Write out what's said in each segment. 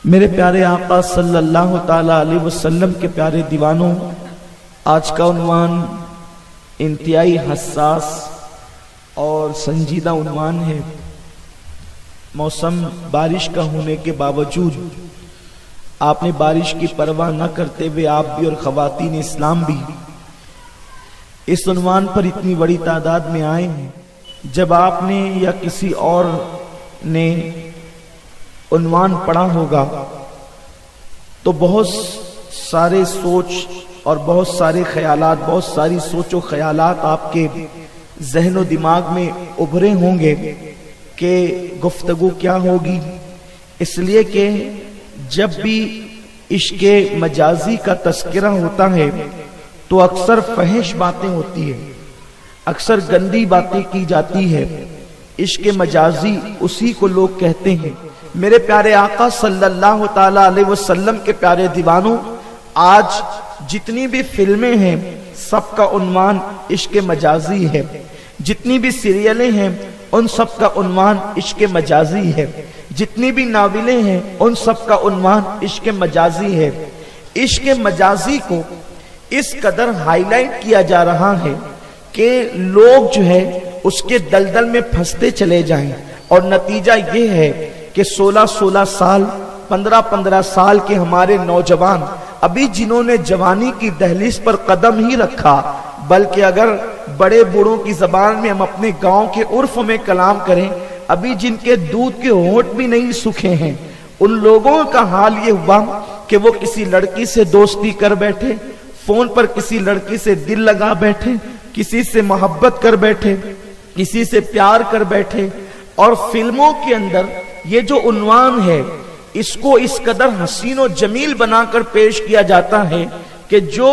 میرے پیارے آقا صلی اللہ تعالی علیہ وسلم کے پیارے دیوانوں، آج کا عنوان انتہائی حساس اور سنجیدہ عنوان ہے۔ موسم بارش کا ہونے کے باوجود آپ نے بارش کی پرواہ نہ کرتے ہوئے آپ بھی اور خواتین اسلام بھی اس عنوان پر اتنی بڑی تعداد میں آئے ہیں۔ جب آپ نے یا کسی اور نے عنوان پڑھا ہوگا تو بہت سارے سوچ اور بہت سارے خیالات، بہت ساری سوچ و خیالات آپ کے ذہن و دماغ میں ابھرے ہوں گے کہ گفتگو کیا ہوگی، اس لیے کہ جب بھی عشق مجازی کا تذکرہ ہوتا ہے تو اکثر فحش باتیں ہوتی ہیں، اکثر گندی باتیں کی جاتی ہے۔ عشق مجازی اسی کو لوگ کہتے ہیں۔ میرے پیارے آقا صلی اللہ تعالی علیہ وسلم کے پیارے دیوانوں، آج جتنی بھی فلمیں ہیں سب کا عنوان عشق مجازی ہے، جتنی بھی سیریلیں ہیں ان سب کا عنوان عشق مجازی ہے، جتنی بھی ناولیں ہیں ان سب کا عنوان عشق مجازی ہے۔ عشق مجازی کو اس قدر ہائی لائٹ کیا جا رہا ہے کہ لوگ جو ہے اس کے دلدل میں پھنستے چلے جائیں، اور نتیجہ یہ ہے کہ 16 سال 15 سال کے ہمارے نوجوان ابھی جنہوں نے جوانی کی دہلیز پر قدم ہی رکھا، بلکہ اگر بڑے بوڑھوں کی زبان میں ہم اپنے گاؤں کے عرف میں کلام کریں، ابھی جن کے دودھ کے ہونٹ بھی نہیں سوکھے ہیں، ان لوگوں کا حال یہ ہوا کہ وہ کسی لڑکی سے دوستی کر بیٹھے، فون پر کسی لڑکی سے دل لگا بیٹھے، کسی سے محبت کر بیٹھے، کسی سے پیار کر بیٹھے، اور فلموں کے اندر یہ جو عنوان ہے اس کو اس قدر حسین و جمیل بنا کر پیش کیا جاتا ہے کہ جو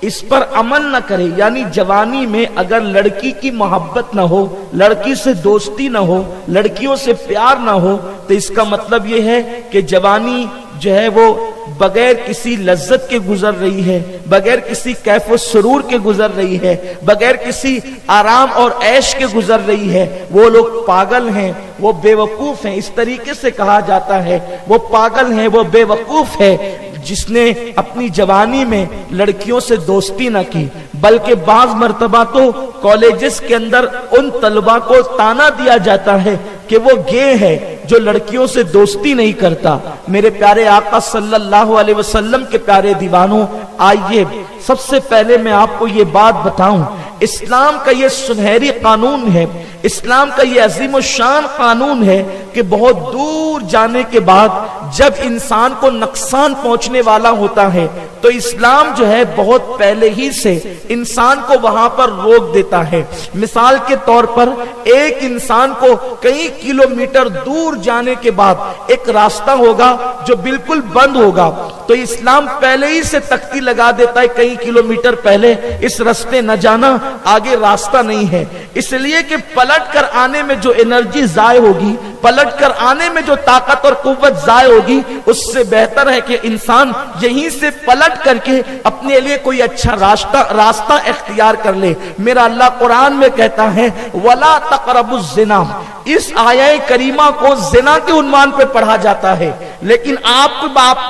اس پر عمل نہ کرے، یعنی جوانی میں اگر لڑکی کی محبت نہ ہو، لڑکی سے دوستی نہ ہو، لڑکیوں سے پیار نہ ہو، تو اس کا مطلب یہ ہے کہ جوانی جو ہے وہ بغیر کسی لذت کے گزر رہی ہے، بغیر کسی کیف و سرور کے گزر رہی ہے، بغیر کسی آرام اور عیش کے گزر رہی ہے۔ وہ لوگ پاگل ہیں، وہ بے وقوف ہیں، اس طریقے سے کہا جاتا ہے وہ پاگل ہیں، وہ بے وقوف ہے جس نے اپنی جوانی میں لڑکیوں سے دوستی نہ کی، بلکہ بعض مرتبہ تو کالجز کے اندر ان طلبہ کو تانا دیا جاتا ہے کہ وہ گے ہے جو لڑکیوں سے دوستی نہیں کرتا۔ میرے پیارے آقا صلی اللہ علیہ وسلم کے پیارے دیوانوں، آئیے سب سے پہلے میں آپ کو یہ بات بتاؤں، اسلام کا یہ سنہری قانون ہے، اسلام کا یہ عظیم الشان قانون ہے کہ بہت دور جانے کے بعد جب انسان کو نقصان پہنچنے والا ہوتا ہے تو اسلام جو ہے بہت پہلے ہی سے انسان کو وہاں پر روک دیتا ہے۔ مثال کے طور پر ایک انسان کو کئی کلومیٹر دور جانے کے بعد ایک راستہ ہوگا جو بالکل بند ہوگا، تو اسلام پہلے ہی سے تختی لگا دیتا ہے کئی کلومیٹر پہلے اس راستے نہ جانا، آگے راستہ نہیں ہے، اس لیے کہ پلٹ کر آنے میں جو انرجی ضائع ہوگی، پلٹ کر آنے میں جو طاقت اور قوت ضائع ہوگی، اس سے بہتر ہے کہ انسان یہیں سے پلٹ کر کے اپنے لیے کوئی اچھا راستہ اختیار کر لے۔ میرا اللہ قرآن میں کہتا ہے وَلَا تَقْرَبُوا الزِّنَا، اس آیہ کریمہ کو زنا کے عنوان پہ پڑھا جاتا ہے، لیکن آپ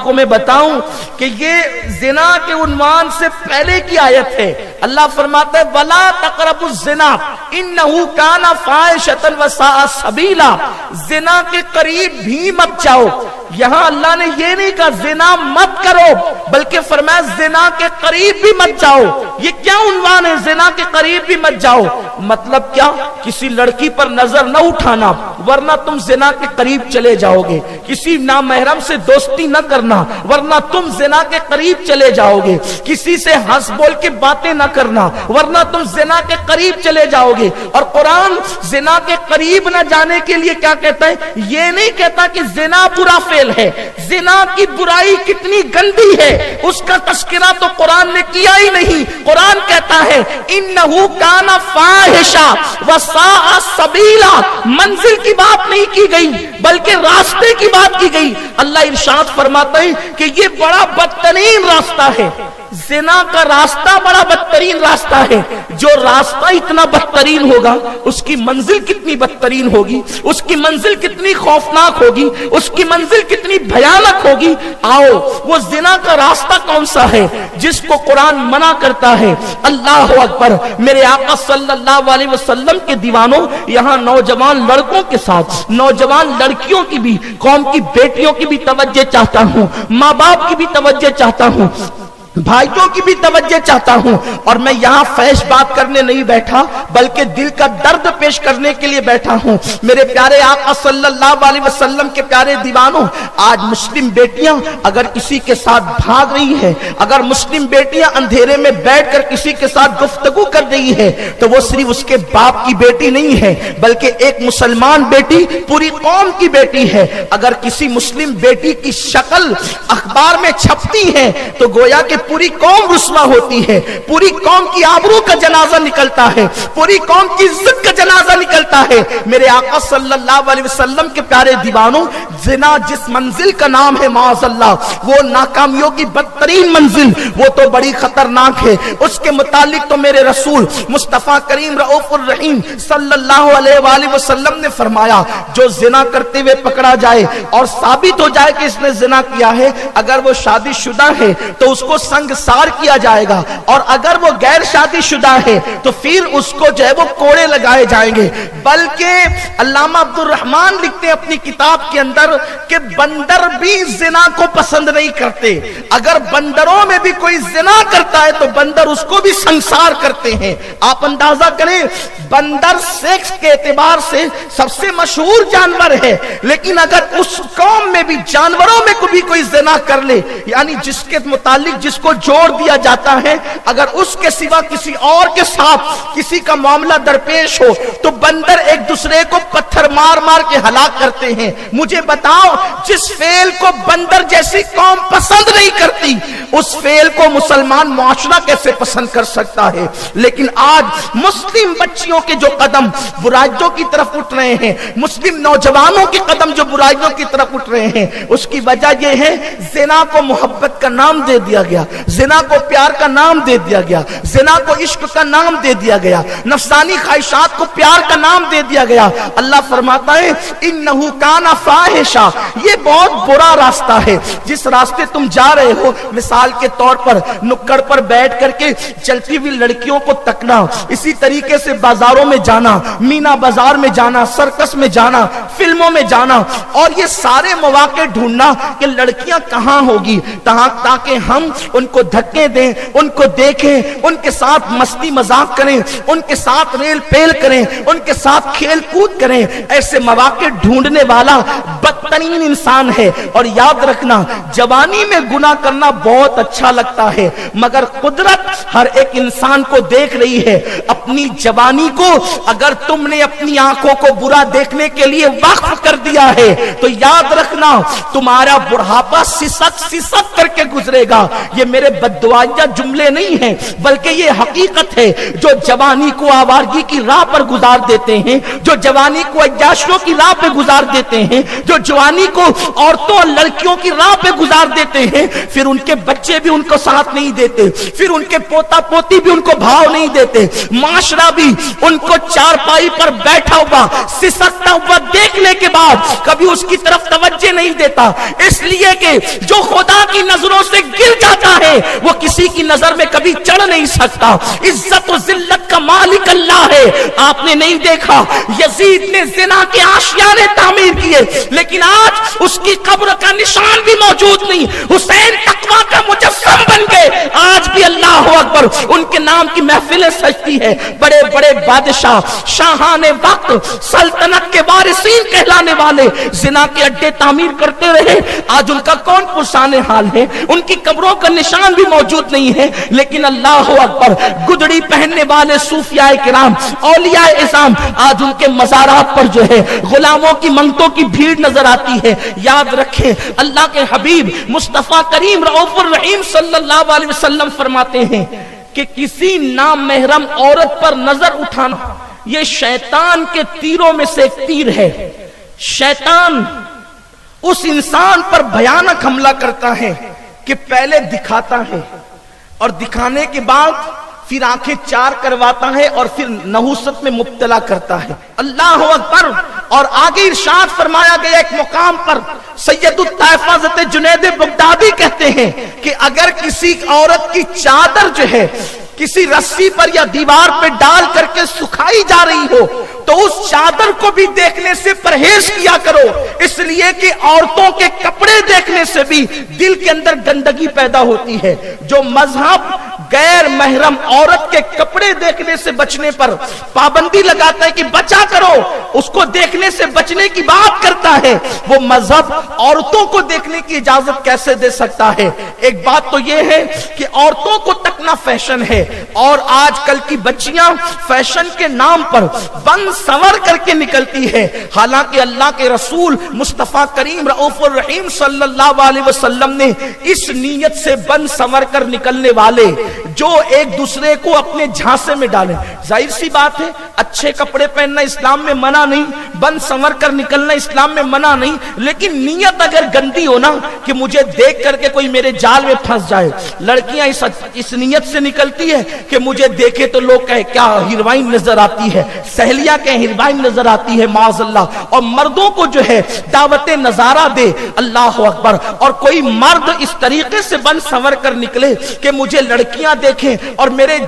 کو میں بتاؤں کہ یہ زنا کے عنوان سے پہلے کی آیت ہے۔ اللہ فرماتا ہے وَلَا تَقْرَبُوا الزِّنَا إِنَّهُ كَانَ فَاحِشَةً وَسَاءَ سَبِيلًا، زنا کے قریب بھی مت جاؤ۔ یہاں اللہ نے یہ نہیں کہا زنا مت کرو، بلکہ فرمایا زنا کے قریب بھی مت جاؤ۔ یہ کیا عنوان ہے، زنا کے قریب بھی مت جاؤ؟ مطلب کیا؟ کسی لڑکی پر نظر نہ اٹھانا ورنہ تم زنا کے قریب چلے جاؤ گے، کسی نامحرم سے دوستی نہ کرنا ورنہ تم زنا کے قریب چلے جاؤ گے، کسی سے ہنس بول کے باتیں نہ کرنا ورنہ تم زنا کے قریب چلے جاؤ گے۔ اور قرآن زنا کے قریب نہ جانے کے لیے کیا کہتا ہے؟ یہ نہیں کہتا کہ زنا برا فعل ہے، زنا کی برائی کتنی گندی ہے اس کا تذکرہ تو قرآن نے کیا ہی نہیں۔ قرآن کہتا ہے انہو کان فاحشۃ فاحشہ وساء سبیلا، منزل کی بات نہیں کی گئی بلکہ راستے کی بات کی گئی۔ اللہ ارشاد فرماتا ہے کہ یہ بڑا بدترین راستہ ہے، زنا کا راستہ بڑا بدترین راستہ ہے۔ جو راستہ اتنا بدترین ہوگا اس کی منزل کتنی بدترین ہوگی، اس کی منزل کتنی خوفناک ہوگی، اس کی منزل کتنی بھیانک ہوگی۔ آؤ وہ زنا کا راستہ کون سا ہے جس کو قرآن منع کرتا ہے؟ اللہ اکبر۔ میرے آقا صلی اللہ علیہ وسلم کے دیوانوں، یہاں نوجوان لڑکوں کے ساتھ نوجوان لڑکیوں کی بھی، قوم کی بیٹیوں کی بھی توجہ چاہتا ہوں، ماں باپ کی بھی توجہ چاہتا ہوں، بھائیوں کی بھی توجہ چاہتا ہوں۔ اور میں یہاں فحش بات کرنے نہیں بیٹھا بلکہ دل کا درد پیش کرنے کے لیے بیٹھا ہوں۔ میرے پیارے آقا صلی اللہ علیہ وسلم کے پیارے دیوانوں، آج مسلم بیٹیاں اگر کسی کے ساتھ بھاگ رہی ہیں، اگر مسلم بیٹیاں اندھیرے میں بیٹھ کر کسی کے ساتھ گفتگو کر رہی ہے تو وہ صرف اس کے باپ کی بیٹی نہیں ہے بلکہ ایک مسلمان بیٹی پوری قوم کی بیٹی ہے۔ اگر کسی مسلم بیٹی کی شکل اخبار میں چھپتی ہے تو گویا کہ پوری قوم رسوا ہوتی ہے، پوری قوم کی آبرو کا جنازہ نکلتا ہے، پوری قوم کی عزت کا جنازہ نکلتا ہے۔ میرے آقا صلی اللہ علیہ وسلم کے پیارے دیوانوں، زنا جس منزل کا نام ہے معاذ اللہ، وہ ناکامیوں کی بدترین منزل، وہ تو بڑی خطرناک ہے۔ اس کے متعلق تو میرے رسول مصطفیٰ کریم رؤوف الرحیم صلی اللہ علیہ وآلہ وسلم نے فرمایا، جو زنا کرتے ہوئے پکڑا جائے اور ثابت ہو جائے کہ اس نے زنا کیا ہے، اگر وہ شادی شدہ ہے تو اس کو سنگسار کیا جائے گا، اور اگر وہ غیر شادی شدہ ہے تو پھر اس کو جو ہے وہ کوڑے لگائے جائیں گے۔ بلکہ علامہ عبد الرحمن لکھتے ہیں اپنی کتاب کے اندر کہ بندر بھی زنا کو پسند نہیں کرتے، اگر بندروں میں بھی کوئی زنا کرتا ہے تو بندر اس کو بھی سنگسار کرتے ہیں۔ آپ اندازہ کریں، بندر سیکس کے اعتبار سے سب سے مشہور جانور ہے، لیکن اگر اس قوم میں بھی جانوروں میں بھی کوئی زنا کر لے، یعنی جس کے متعلق جس کو جوڑ دیا جاتا ہے، اگر اس کے سوا کسی اور کے ساتھ کسی کا معاملہ درپیش ہو تو بندر ایک دوسرے کو پتھر مار مار کے ہلاک کرتے ہیں۔ مجھے بتاؤ، جس فعل کو بندر جیسی قوم پسند نہیں کرتی اس فعل کو مسلمان معاشرہ کیسے پسند کر سکتا ہے؟ لیکن آج مسلم بچیوں کے جو قدم برائیوں کی طرف اٹھ رہے ہیں، مسلم نوجوانوں کے قدم جو برائیوں کی طرف اٹھ رہے ہیں، اس کی وجہ یہ ہے زنا کو محبت کا نام دے دیا گیا، زنا کو پیار کا نام دے دیا گیا، زنا کو عشق کا نام دے دیا گیا، نفسانی خواہشات کو پیار کا نام دے دیا گیا۔ اللہ فرماتا ہے انہو کان فاحشہ، یہ بہت برا راستہ ہے۔ جس راستے تم جا رہے ہو، مثال کے طور پر نکڑ پر بیٹھ کر کے چلتی ہوئی لڑکیوں کو تکنا، اسی طریقے سے بازاروں میں جانا، مینا بازار میں جانا، سرکس میں جانا، فلموں میں جانا، اور یہ سارے مواقع ڈھونڈنا کہ لڑکیاں کہاں ہوگی تاکہ ہم ان کو دھکے دیں، ان کو دیکھیں، ان کے ساتھ مستی مذاق کریں، ان کے ساتھ ریل پیل کریں، ان کے ساتھ کھیل کود کریں۔ ایسے مواقع ڈھونڈنے والا بدترین انسان ہے۔ اور یاد رکھنا، جوانی میں گناہ کرنا بہت اچھا لگتا ہے، مگر قدرت ہر ایک انسان کو دیکھ رہی ہے۔ اپنی جوانی کو اگر تم نے اپنی آنکھوں کو برا دیکھنے کے لیے وقف کر دیا ہے تو یاد رکھنا تمہارا بڑھاپا سسک سسک کر کے گزرے گا۔ یہ میرے بددعائیہ جملے نہیں ہیں بلکہ یہ حقیقت ہے۔ جو جوانی کو آوارگی کی راہ پر گزار دیتے ہیں، جو جوانی کو عیاشیوں کی راہ پہ گزار دیتے ہیں، جو جوانی کو عورتوں اور لڑکیوں کی راہ پہ گزار دیتے ہیں، پھر ان کے بچے بھی ان کو ساتھ نہیں دیتے، پھر ان کے پوتا پوتی بھی ان کو بھاؤ نہیں دیتے، معاشرہ بھی ان کو چارپائی پر بیٹھا ہوا سسکتا ہوا دیکھنے کے بعد کبھی اس کی طرف توجہ نہیں دیتا، اس لیے کہ جو خدا کی نظروں سے گر جاتا ہے وہ کسی کی نظر میں کبھی چڑھ نہیں سکتا۔ عزت و ذلت کا مالک اللہ ہے۔ آپ نے نہیں دیکھا یزید نے زنا کے آشیانے تعمیر کیے، لیکن آج اس کی قبر کا نشان بھی موجود نہیں۔ حسین تقویٰ کا مجسم بن گئے، آج بھی اللہ اکبر ان کے نام کی محفلیں سجتی ہے۔ بڑے بڑے بادشاہ، شاہان وقت، سلطنت کے وارثین کہلانے والے زنا کے اڈے تعمیر کرتے رہے، آج ان کا کون پرسان حال ہے؟ ان کی قبروں کا نشان بھی موجود نہیں ہے۔ لیکن اللہ اکبر، گدڑی پہننے والے صوفیاء کرام، اولیاء اعظام، آج ان کے مزارات پر جو ہے غلاموں کی منگتوں کی بھیڑ نظر آتی ہے۔ یاد رکھیں، اللہ کے حبیب مصطفیٰ کریم رؤوف الرحیم صلی اللہ علیہ وسلم فرماتے ہیں کہ کسی نامحرم عورت پر نظر اٹھانا یہ شیطان کے تیروں میں سے ایک تیر ہے. شیطان اس انسان پر بھیانک حملہ کرتا ہے کہ پہلے دکھاتا ہے اور دکھانے کے بعد پھر آنکھیں چار کرواتا ہے اور پھر نحوست میں مبتلا کرتا ہے. اللہ اکبر. اور آگے ارشاد فرمایا گیا ایک مقام پر سید الطائفہ حضرت جنید بغدادی کہتے ہیں کہ اگر کسی عورت کی چادر جو ہے کسی رسی پر یا دیوار پہ ڈال کر کے سکھائی جا رہی ہو تو اس چادر کو بھی دیکھنے سے پرہیز کیا کرو، اس لیے کہ عورتوں کے کپڑے دیکھنے سے بھی دل کے اندر گندگی پیدا ہوتی ہے. جو مذہب غیر محرم عورت کے کپڑے دیکھنے سے بچنے پر پابندی لگاتا ہے کہ بچا کرو، اس کو دیکھنے سے بچنے کی بات کرتا ہے، وہ مذہب عورتوں کو دیکھنے کی اجازت کیسے دے سکتا ہے؟ ایک بات تو یہ ہے کہ عورتوں کو تکنا فیشن ہے اور آج کل کی بچیاں فیشن کے نام پر بن سنور کر کے نکلتی ہے، حالانکہ اللہ کے رسول مصطفیٰ کریم رؤوف الرحیم صلی اللہ علیہ وسلم نے اس نیت سے بن سنور کر نکلنے والے جو ایک دوسرے کو اپنے جھانسے میں ڈالیں. ظاہر سی بات ہے اچھے کپڑے پہننا اسلام میں منع نہیں، بن سنور کر نکلنا اسلام میں منع نہیں، لیکن نیت اگر گندی ہونا کہ مجھے دیکھ کر کے کوئی میرے جال میں پھنس جائے. لڑکیاں اس نیت سے نکلتی ہے کہ مجھے دیکھے تو لوگ کہے کیا ہیروئن نظر آتی ہے، سہیلیاں کہیں ہیروئن نظر آتی ہے معاذ اللہ، اور مردوں کو جو ہے دعوت نظارہ دے. اللہ اکبر. اور کوئی مرد اس طریقے سے بن سنور کر نکلے کہ مجھے لڑکیاں دیکھیں اور میرے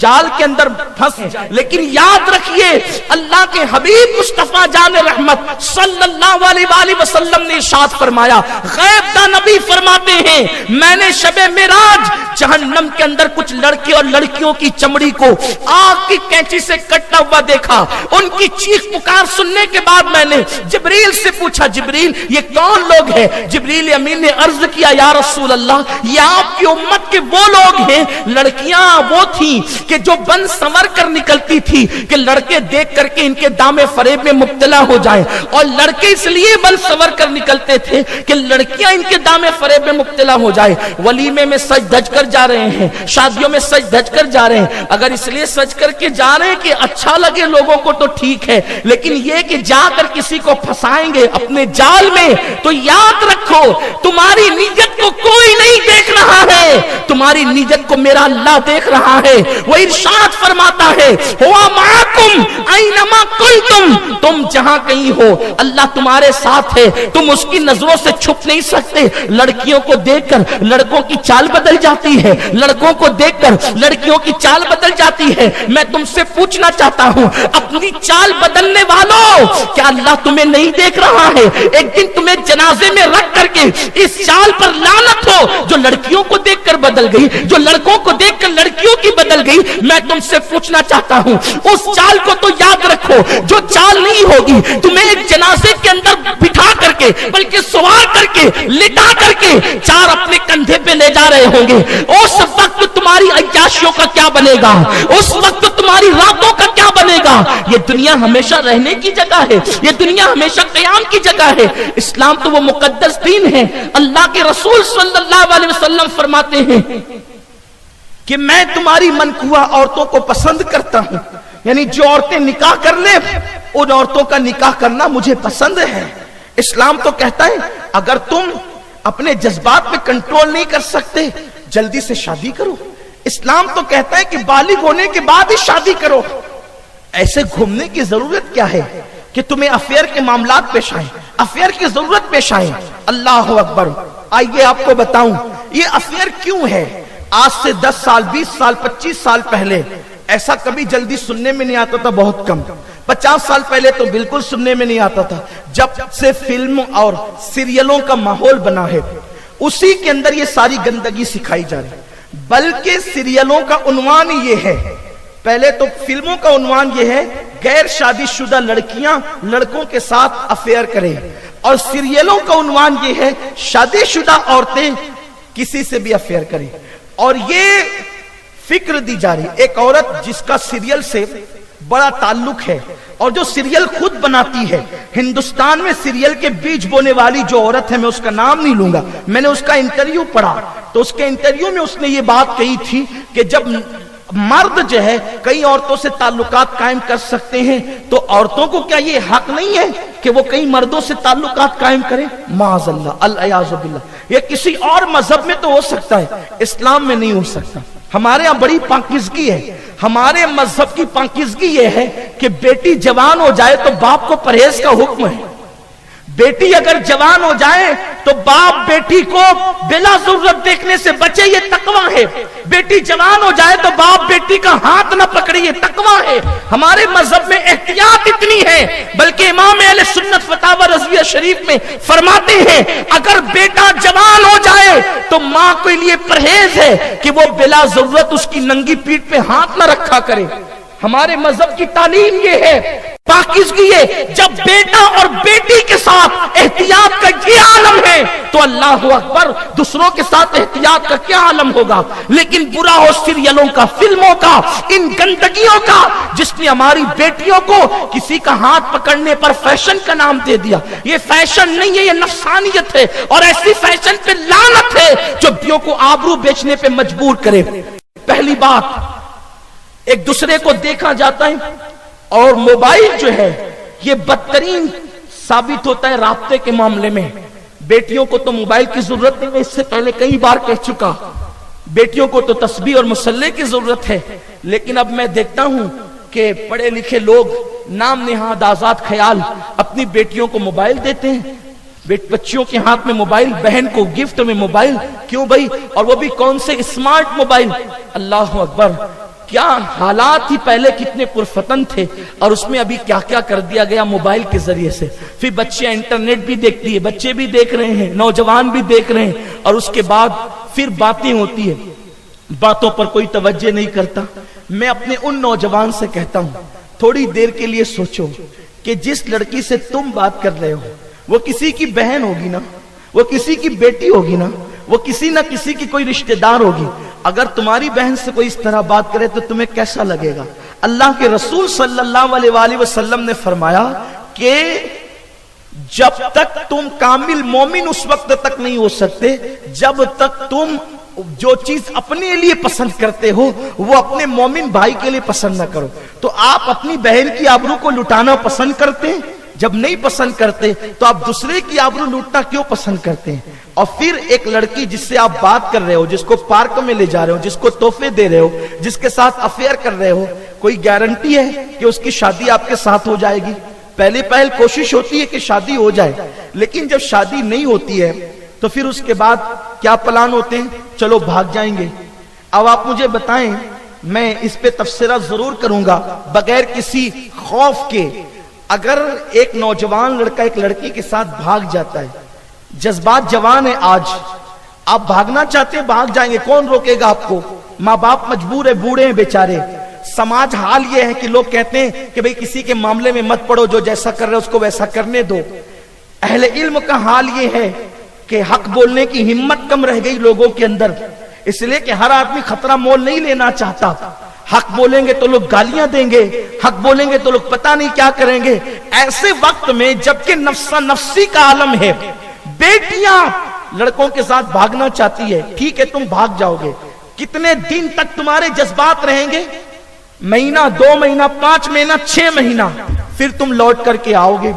جال کے اندر پھنس. لیکن یاد رکھیے اللہ کے حبیب مصطفیٰ جان رحمت صلی اللہ علیہ وآلہ وسلم نے ارشاد فرمایا، غیب دا نبی فرماتے ہیں میں نے شب معراج جہنم کے اندر کچھ لڑکے اور لڑکیوں کی چمڑی کو آگ کی کینچی سے کٹتا ہوا دیکھا. ان کی چیخ پکار سننے کے بعد میں نے جبریل سے پوچھا جبریل یہ کون لوگ ہیں؟ جبریل امین نے عرض کیا یا رسول اللہ یہ آپ کی امت کے وہ لوگ ہیں، لڑکیاں وہ تھیں کہ جو بن سنور کر نکلتی تھی کہ لڑکے دیکھ کر کے ان کے دامے فریب میں مبتلا ہو جائیں، اور لڑکے اس لیے بن سنور کر نکلتے تھے کہ لڑکیاں ان کے دامے فریب میں مبتلا ہو جائیں. ولیمے میں سج دھج کر جا رہے ہیں، شادیوں میں سج دھج کر جا رہے ہیں، اگر اس لیے سج کر کے جا رہے ہیں کہ اچھا لگے لوگوں کو تو ٹھیک ہے، لیکن یہ کہ جا کر کسی کو پھنسائیں گے اپنے جال میں تو یاد رکھو تمہاری نیت کو کوئی نہیں دیکھ رہا ہے، تمہاری نیت کو میرا اللہ دیکھ رہا ہے. وہ ارشاد فرماتا ہے ہوا معکم اینما کنتم، تم جہاں کہیں ہو اللہ تمہارے ساتھ ہے، تم اس کی نظروں سے چھپ نہیں سکتے. لڑکیوں کو دیکھ کر لڑکوں کی چال بدل جاتی ہے، لڑکوں کو دیکھ کر لڑکیوں کی چال بدل جاتی ہے. میں تم سے پوچھنا چاہتا ہوں اپنی چال بدلنے والوں کیا اللہ تمہیں نہیں دیکھ رہا ہے؟ ایک دن تمہیں جنازے میں رکھ کر کے اس چال پر لعنت ہو جو لڑکیوں کو دیکھ کر بدل گئی، جو لڑکوں کو دیکھ کر لڑکیوں کی بدل گئی. میں تم سے پوچھنا چاہتا ہوں اس چال کو تو یاد رکھو جو چال نہیں ہوگی تمہیں ایک جنازے کے اندر بٹھا کر کے بلکہ سوار کر کے لٹا کر کے چار اپنے کندھے پہ لے جا رہے ہوں گے. اس وقت تمہاری عیاشیوں کا کیا بنے گا؟ اس وقت تمہاری راتوں کا کیا بنے گا؟ یہ دنیا ہمیشہ رہنے کی جگہ ہے، یہ دنیا ہمیشہ قیام کی جگہ ہے. اسلام تو وہ مقدس دین ہے. اللہ کے رسول صلی اللہ علیہ وسلم فرماتے ہیں کہ میں تمہاری منکوہ عورتوں کو پسند کرتا ہوں، یعنی جو عورتیں نکاح کر لیں ان عورتوں کا نکاح کرنا مجھے پسند ہے. اسلام تو کہتا ہے اگر تم اپنے جذبات پہ کنٹرول نہیں کر سکتے جلدی سے شادی کرو. اسلام تو کہتا ہے کہ بالغ ہونے کے بعد ہی شادی کرو. ایسے گھومنے کی ضرورت کیا ہے کہ تمہیں افیئر کے معاملات پیش آئیں، افیئر کی ضرورت پیش آئیں. اللہ اکبر. آئیے آپ کو بتاؤں یہ افیئر کیوں ہے. آج سے 10 سال 20 سال 25 سال پہلے ایسا کبھی جلدی سننے میں نہیں آتا تھا، بہت کم. 50 سال پہلے تو بالکل سننے میں نہیں آتا تھا. جب سے فلم اور سیریلوں کا ماحول بنا ہے اسی کے اندر یہ ساری گندگی سکھائی جا رہی ہے. بلکہ سیریلوں کا عنوان یہ ہے، پہلے تو فلموں کا عنوان یہ ہے غیر شادی شدہ لڑکیاں لڑکوں کے ساتھ افیئر کریں، اور سیریلوں کا عنوان یہ ہے شادی شدہ عورتیں کسی سے بھی افیئر کریں. اور یہ فکر دی جا رہی ایک عورت جس کا سیریل سے بڑا تعلق ہے اور جو سیریل خود بناتی ہے. ہندوستان میں سیریل کے بیج بونے والی جو عورت ہے میں اس کا نام نہیں لوں گا، میں نے اس کا انٹرویو پڑھا تو اس کے انٹرویو میں اس نے یہ بات کہی تھی کہ جب مرد جو ہے کئی عورتوں سے تعلقات قائم کر سکتے ہیں، تو عورتوں کو کیا یہ حق نہیں ہے کہ وہ کئی مردوں سے تعلقات قائم کریں؟ معاذ اللہ، العیاذ باللہ۔ یہ کسی اور مذہب میں تو ہو سکتا ہے، اسلام میں نہیں ہو سکتا۔ ہمارے ہاں بڑی پاکیزگی ہے، ہمارے مذہب کی پاکیزگی یہ ہے کہ بیٹی جوان ہو جائے تو باپ کو پرہیز کا حکم ہے۔ بیٹی اگر جوان ہو جائے تو باپ بیٹی کو بلا ضرورت دیکھنے سے بچے، یہ تقویٰ ہے۔ بیٹی جوان ہو جائے تو باپ بیٹی کا ہاتھ نہ پکڑے، یہ تقویٰ ہے۔ ہمارے مذہب میں احتیاط اتنی ہے، بلکہ امام اہل سنت فتاوی رضویہ شریف میں فرماتے ہیں اگر بیٹا جوان ہو جائے تو ماں کے لیے پرہیز ہے کہ وہ بلا ضرورت اس کی ننگی پیٹھ پہ ہاتھ نہ رکھا کرے۔ ہمارے مذہب کی تعلیم یہ ہے، پاکیزگی ہے۔ جب بیٹا اور بیٹی کے ساتھ احتیاط کا یہ عالم ہے تو اللہ اکبر، دوسروں کے ساتھ احتیاط کا کیا عالم ہوگا؟ لیکن برا ہو سیریلوں کا، فلموں کا، ان گندگیوں کا، جس نے ہماری بیٹیوں کو کسی کا ہاتھ پکڑنے پر فیشن کا نام دے دیا۔ یہ فیشن نہیں ہے، یہ نفسانیت ہے، اور ایسی فیشن پہ لعنت ہے جو بیوں کو آبرو بیچنے پہ مجبور کرے۔ پہلی بات، ایک دوسرے کو دیکھا جاتا ہے، اور موبائل جو ہے یہ بدترین ثابت ہوتا ہے رابطے کے معاملے میں۔ بیٹیوں کو تو موبائل کی ضرورت نہیں، میں اس سے پہلے کئی بار کہہ چکا، بیٹیوں کو تو تسبیح اور مصلی کی ضرورت ہے، لیکن اب میں دیکھتا ہوں کہ پڑھے لکھے لوگ نام نہاد آزاد خیال اپنی بیٹیوں کو موبائل دیتے ہیں، بچیوں کے ہاتھ میں موبائل، بہن کو گفٹ میں موبائل۔ کیوں بھائی؟ اور وہ بھی کون سے اسمارٹ موبائل؟ اللہ اکبر، کیا حالات ہی پہلے کتنے پرفتن تھے، اور اس میں ابھی کیا کیا کر دیا گیا موبائل کے ذریعے سے۔ پھر بچے انٹرنیٹ بھی دیکھتی ہے، بچے بھی دیکھ رہے ہیں، نوجوان بھی دیکھ رہے ہیں، اور اس کے بعد پھر باتیں ہوتی ہیں، باتوں پر کوئی توجہ نہیں کرتا۔ میں اپنے ان نوجوان سے کہتا ہوں تھوڑی دیر کے لیے سوچو کہ جس لڑکی سے تم بات کر رہے ہو وہ کسی کی بہن ہوگی نا، وہ کسی کی بیٹی ہوگی نا، وہ کسی نہ کسی کی کوئی رشتہ دار ہوگی۔ اگر تمہاری بہن سے کوئی اس طرح بات کرے تو تمہیں کیسا لگے گا؟ اللہ کے رسول صلی اللہ علیہ وآلہ وسلم نے فرمایا کہ جب تک تم کامل مومن اس وقت تک نہیں ہو سکتے جب تک تم جو چیز اپنے لیے پسند کرتے ہو وہ اپنے مومن بھائی کے لیے پسند نہ کرو۔ تو آپ اپنی بہن کی آبرو کو لٹانا پسند کرتے ہیں؟ جب نہیں پسند کرتے تو آپ دوسرے کی آبرو لوٹنا کیوں پسند کرتے ہیں؟ اور پھر ایک لڑکی جس سے آپ بات کر رہے ہو، جس کو پارک میں لے جا رہے ہو، جس کو تحفے دے رہے ہو، جس کے ساتھ افیئر کر رہے ہو، کوئی گارنٹی ہے کہ اس کی شادی آپ کے ساتھ ہو جائے گی؟ پہل کوشش ہوتی ہے کہ شادی ہو جائے، لیکن جب شادی نہیں ہوتی ہے تو پھر اس کے بعد کیا پلان ہوتے ہیں؟ چلو بھاگ جائیں گے۔ اب آپ مجھے بتائیں، میں اس پہ تبصرہ ضرور کروں گا بغیر کسی خوف کے، اگر ایک نوجوان لڑکا ایک لڑکی کے ساتھ بھاگ جاتا ہے، جذبات جوان ہے، آج آپ بھاگنا چاہتے ہیں بھاگ جائیں گے، کون روکے گا آپ کو؟ ماں باپ مجبور ہے، بوڑھے ہیں بیچارے۔ سماج حال یہ ہے کہ لوگ کہتے ہیں کہ بھئی کسی کے معاملے میں مت پڑو، جو جیسا کر رہے اس کو ویسا کرنے دو۔ اہل علم کا حال یہ ہے کہ حق بولنے کی ہمت کم رہ گئی لوگوں کے اندر، اس لیے کہ ہر آدمی خطرہ مول نہیں لینا چاہتا۔ حق بولیں گے تو لوگ گالیاں دیں گے، حق بولیں گے تو لوگ پتہ نہیں کیا کریں گے۔ ایسے وقت میں جبکہ نفسا نفسی کا عالم ہے، بیٹیاں لڑکوں کے ساتھ بھاگنا چاہتی ہے، ٹھیک ہے تم بھاگ جاؤ گے، کتنے دن تک تمہارے جذبات رہیں گے؟ مہینہ، 2 مہینہ، 5 مہینہ، 6 مہینہ، پھر تم لوٹ کر کے آؤ گے،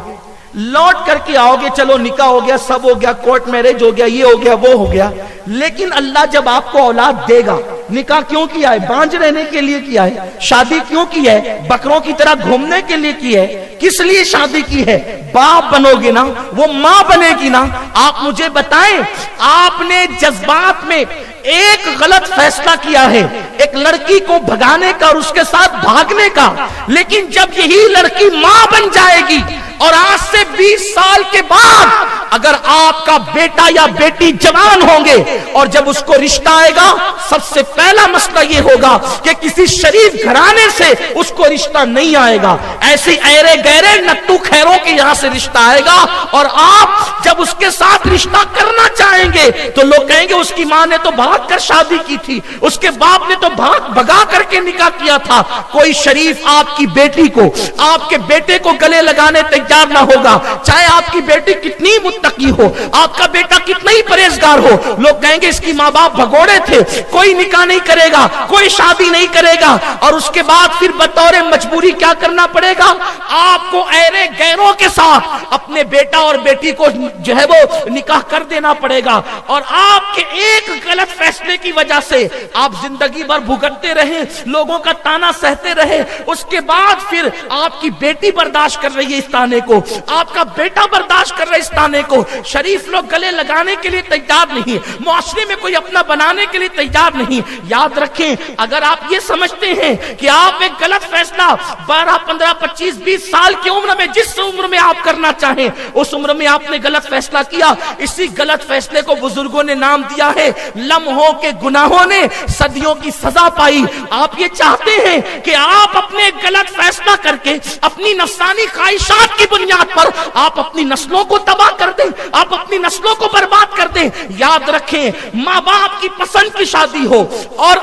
لوٹ کر کے آؤ گے، چلو نکاح ہو گیا، سب ہو گیا، کورٹ میرج ہو گیا، یہ ہو گیا، وہ ہو گیا۔ لیکن اللہ جب آپ کو اولاد دے گا، نکاح کیوں کیا ہے؟ بانج رہنے کے لیے کیا ہے؟ شادی کیوں کی ہے؟ بکروں کی طرح گھومنے کے لیے کی ہے؟ کس لیے شادی کی ہے؟ باپ بنو گے نا، وہ ماں بنے گی نا۔ آپ مجھے بتائیں، آپ نے جذبات میں ایک غلط فیصلہ کیا ہے، ایک لڑکی کو بھگانے کا اور اس کے ساتھ بھاگنے کا، لیکن جب یہی لڑکی ماں بن جائے گی اور آج سے 20 سال کے بعد اگر آپ کا بیٹا یا بیٹی جوان ہوں گے اور جب اس کو رشتہ آئے گا، سب سے پہلا مسئلہ یہ ہوگا کہ کسی شریف گھرانے سے اس کو رشتہ نہیں آئے گا، ایسی ایرے گہرے نٹو خیروں کے یہاں سے رشتہ آئے گا، اور آپ جب اس کے ساتھ رشتہ کرنا چاہیں گے تھے تو لوگ کہیں گے اس کی ماں نے تو بھاگ کر شادی کی تھی، اس کے باپ نے تو بھگا کر کے نکاح کیا تھا۔ کوئی شریف آپ کی بیٹی کو، آپ کے بیٹے کو گلے لگانے تیار نہ ہوگا، چاہے آپ کی بیٹی کتنی متقی ہو، آپ کا بیٹا کتنا ہی پرہیزگار ہو۔ لوگ کہیں گے اس کی ماں باپ بھگوڑے تھے، کوئی نکاح نہیں کرے گا، کوئی شادی نہیں کرے گا، اور اس کے بعد پھر بطور مجبوری کیا کرنا پڑے گا؟ آپ کو ایرے غیروں کے ساتھ اپنے بیٹا اور بیٹی کو جو ہے وہ نکاح کر دینا پڑے گا، اور آپ کے ایک غلط فیصلے کی وجہ سے آپ زندگی بھر بھگتتے رہے، لوگوں کا تانا سہتے رہے۔ اس کے بعد پھر آپ کی بیٹی برداشت کر رہی ہے اس تانے کو، آپ کا بیٹا برداشت کر رہا ہے اس تانے کو۔ شریف لوگ گلے لگانے کے لیے تیار نہیں، معاشرے میں کوئی اپنا بنانے کے لیے تیار نہیں۔ یاد رکھیں، اگر آپ یہ سمجھتے ہیں کہ آپ ایک غلط فیصلہ 12 15 25 20 سال کی عمر میں، جس عمر میں آپ کرنا چاہیں اس عمر میں آپ نے غلط فیصلہ کیا، اسی غلط فیصلے کو بزرگوں نے نام دیا ہے لمحوں کے گناہوں نے صدیوں کی سزا پائی۔ آپ یہ چاہتے ہیں کہ آپ اپنے غلط فیصلہ کر کے اپنی نفسانی خواہشات کی بنیاد پر آپ اپنی نسلوں کو تباہ کر دیں، آپ اپنی نسلوں کو برباد کر دیں۔ یاد رکھیں، ماں باپ کی پسند کی شادی ہو اور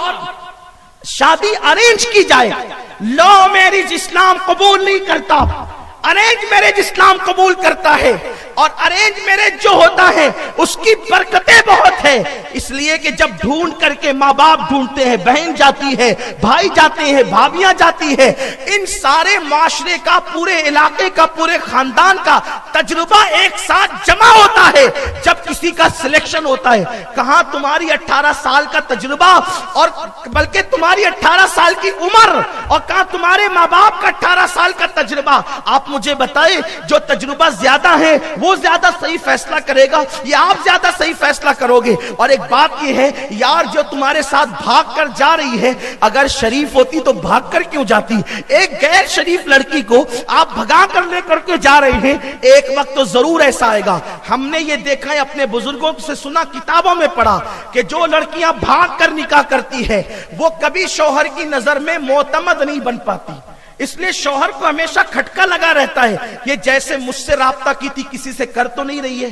شادی ارینج کی جائے، لو میرج اسلام قبول نہیں کرتا، ارینج میرج اسلام قبول کرتا ہے، اور ارینج میرج جو ہوتا ہے اس کی برکتیں بہت ہے، اس لیے کہ جب ڈھونڈ کر کے ماں باپ ڈھونڈتے ہیں، بہن جاتی ہے، بھائی جاتے ہیں، بھابیاں جاتی ہے، ان سارے معاشرے کا، پورے علاقے کا، پورے خاندان کا تجربہ ایک ساتھ جمع ہوتا ہے جب کسی کا سلیکشن ہوتا ہے۔ کہاں تمہاری 18 سال کا تجربہ، اور بلکہ تمہاری 18 سال کی عمر، اور کہاں تمہارے ماں باپ کا 18 سال کا تجربہ۔ آپ مجھے بتائیں، جو تجربہ زیادہ ہے وہ زیادہ صحیح فیصلہ کرے گا یا آپ زیادہ صحیح فیصلہ کرو گے؟ اور ایک بات یہ ہے یار، جو تمہارے ساتھ بھاگ کر جا رہی ہے، اگر شریف ہوتی تو بھاگ کر کیوں جاتی؟ ایک غیر شریف لڑکی کو آپ بھگا کر لے کر کے جا رہے ہیں، ایک وقت تو ضرور ایسا آئے گا۔ ہم نے یہ دیکھا ہے، اپنے بزرگوں سے سنا، کتابوں میں پڑھا کہ جو لڑکیاں بھاگ کر نکاح کرتی ہے وہ کبھی شوہر کی نظر میں معتمد نہیں بن پاتی، اس لیے شوہر کو ہمیشہ کھٹکا لگا رہتا ہے، یہ جیسے مجھ سے رابطہ کی تھی کسی سے کر تو نہیں رہی ہے،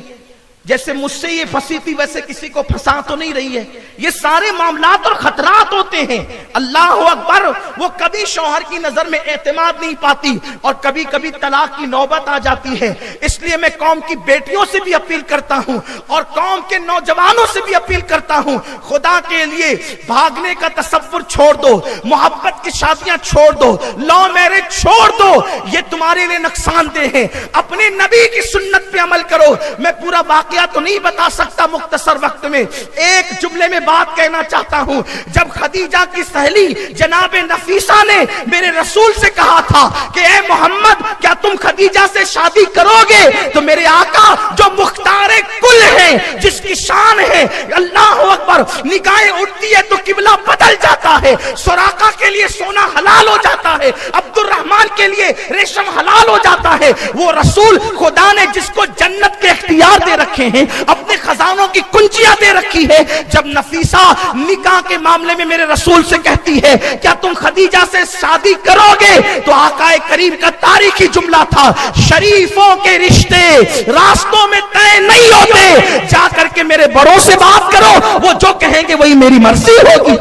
جیسے مجھ سے یہ پھنسی تھی ویسے کسی کو پھنسا تو نہیں رہی ہے۔ یہ سارے معاملات اور خطرات ہوتے ہیں۔ اللہ اکبر، وہ کبھی شوہر کی نظر میں اعتماد نہیں پاتی، اور کبھی کبھی طلاق کی نوبت آ جاتی ہے۔ اس لیے میں قوم کی بیٹیوں سے بھی اپیل کرتا ہوں اور قوم کے نوجوانوں سے بھی اپیل کرتا ہوں، خدا کے لیے بھاگنے کا تصور چھوڑ دو، محبت کی شادیاں چھوڑ دو، لو میرج چھوڑ دو، یہ تمہارے لیے نقصان دہ ہے۔ اپنے نبی کی سنت پہ عمل کرو۔ میں پورا واقعہ تو نہیں بتا سکتا مختصر وقت میں، ایک جملے میں بات کہنا چاہتا ہوں۔ جب خدیجہ کی سہیلی جناب نفیسہ نے میرے رسول سے کہا تھا کہ اے محمد، کیا تم خدیجہ سے شادی کرو گے؟ تو میرے آقا جو مختار کل ہے، جس کی شان ہے اللہ اکبر، نگاہیں اٹھتی ہے تو قبلہ بدل جاتا ہے۔ سراقہ کے لیے سونا حلال ہو جاتا ہے، عبد الرحمن کے لیے ریشم حلال ہو جاتا ہے۔ وہ رسول خدا نے جس کو جنت کے اختیار دے رکھے ہیں، اپنے خزانوں کی کنجیاں دے رکھی ہے، جب نفیسہ نکاح کے معاملے میں میرے رسول سے کہتی ہے کیا تم خدیجہ سے شادی کرو گے، تو آقا کریم کا تاریخی جملہ تھا، شریفوں کے رشتے راستوں میں طے نہیں ہوتے، جا کر کے میرے بڑوں سے بات کرو، وہ جو کہیں گے وہی میری مرضی ہوگی۔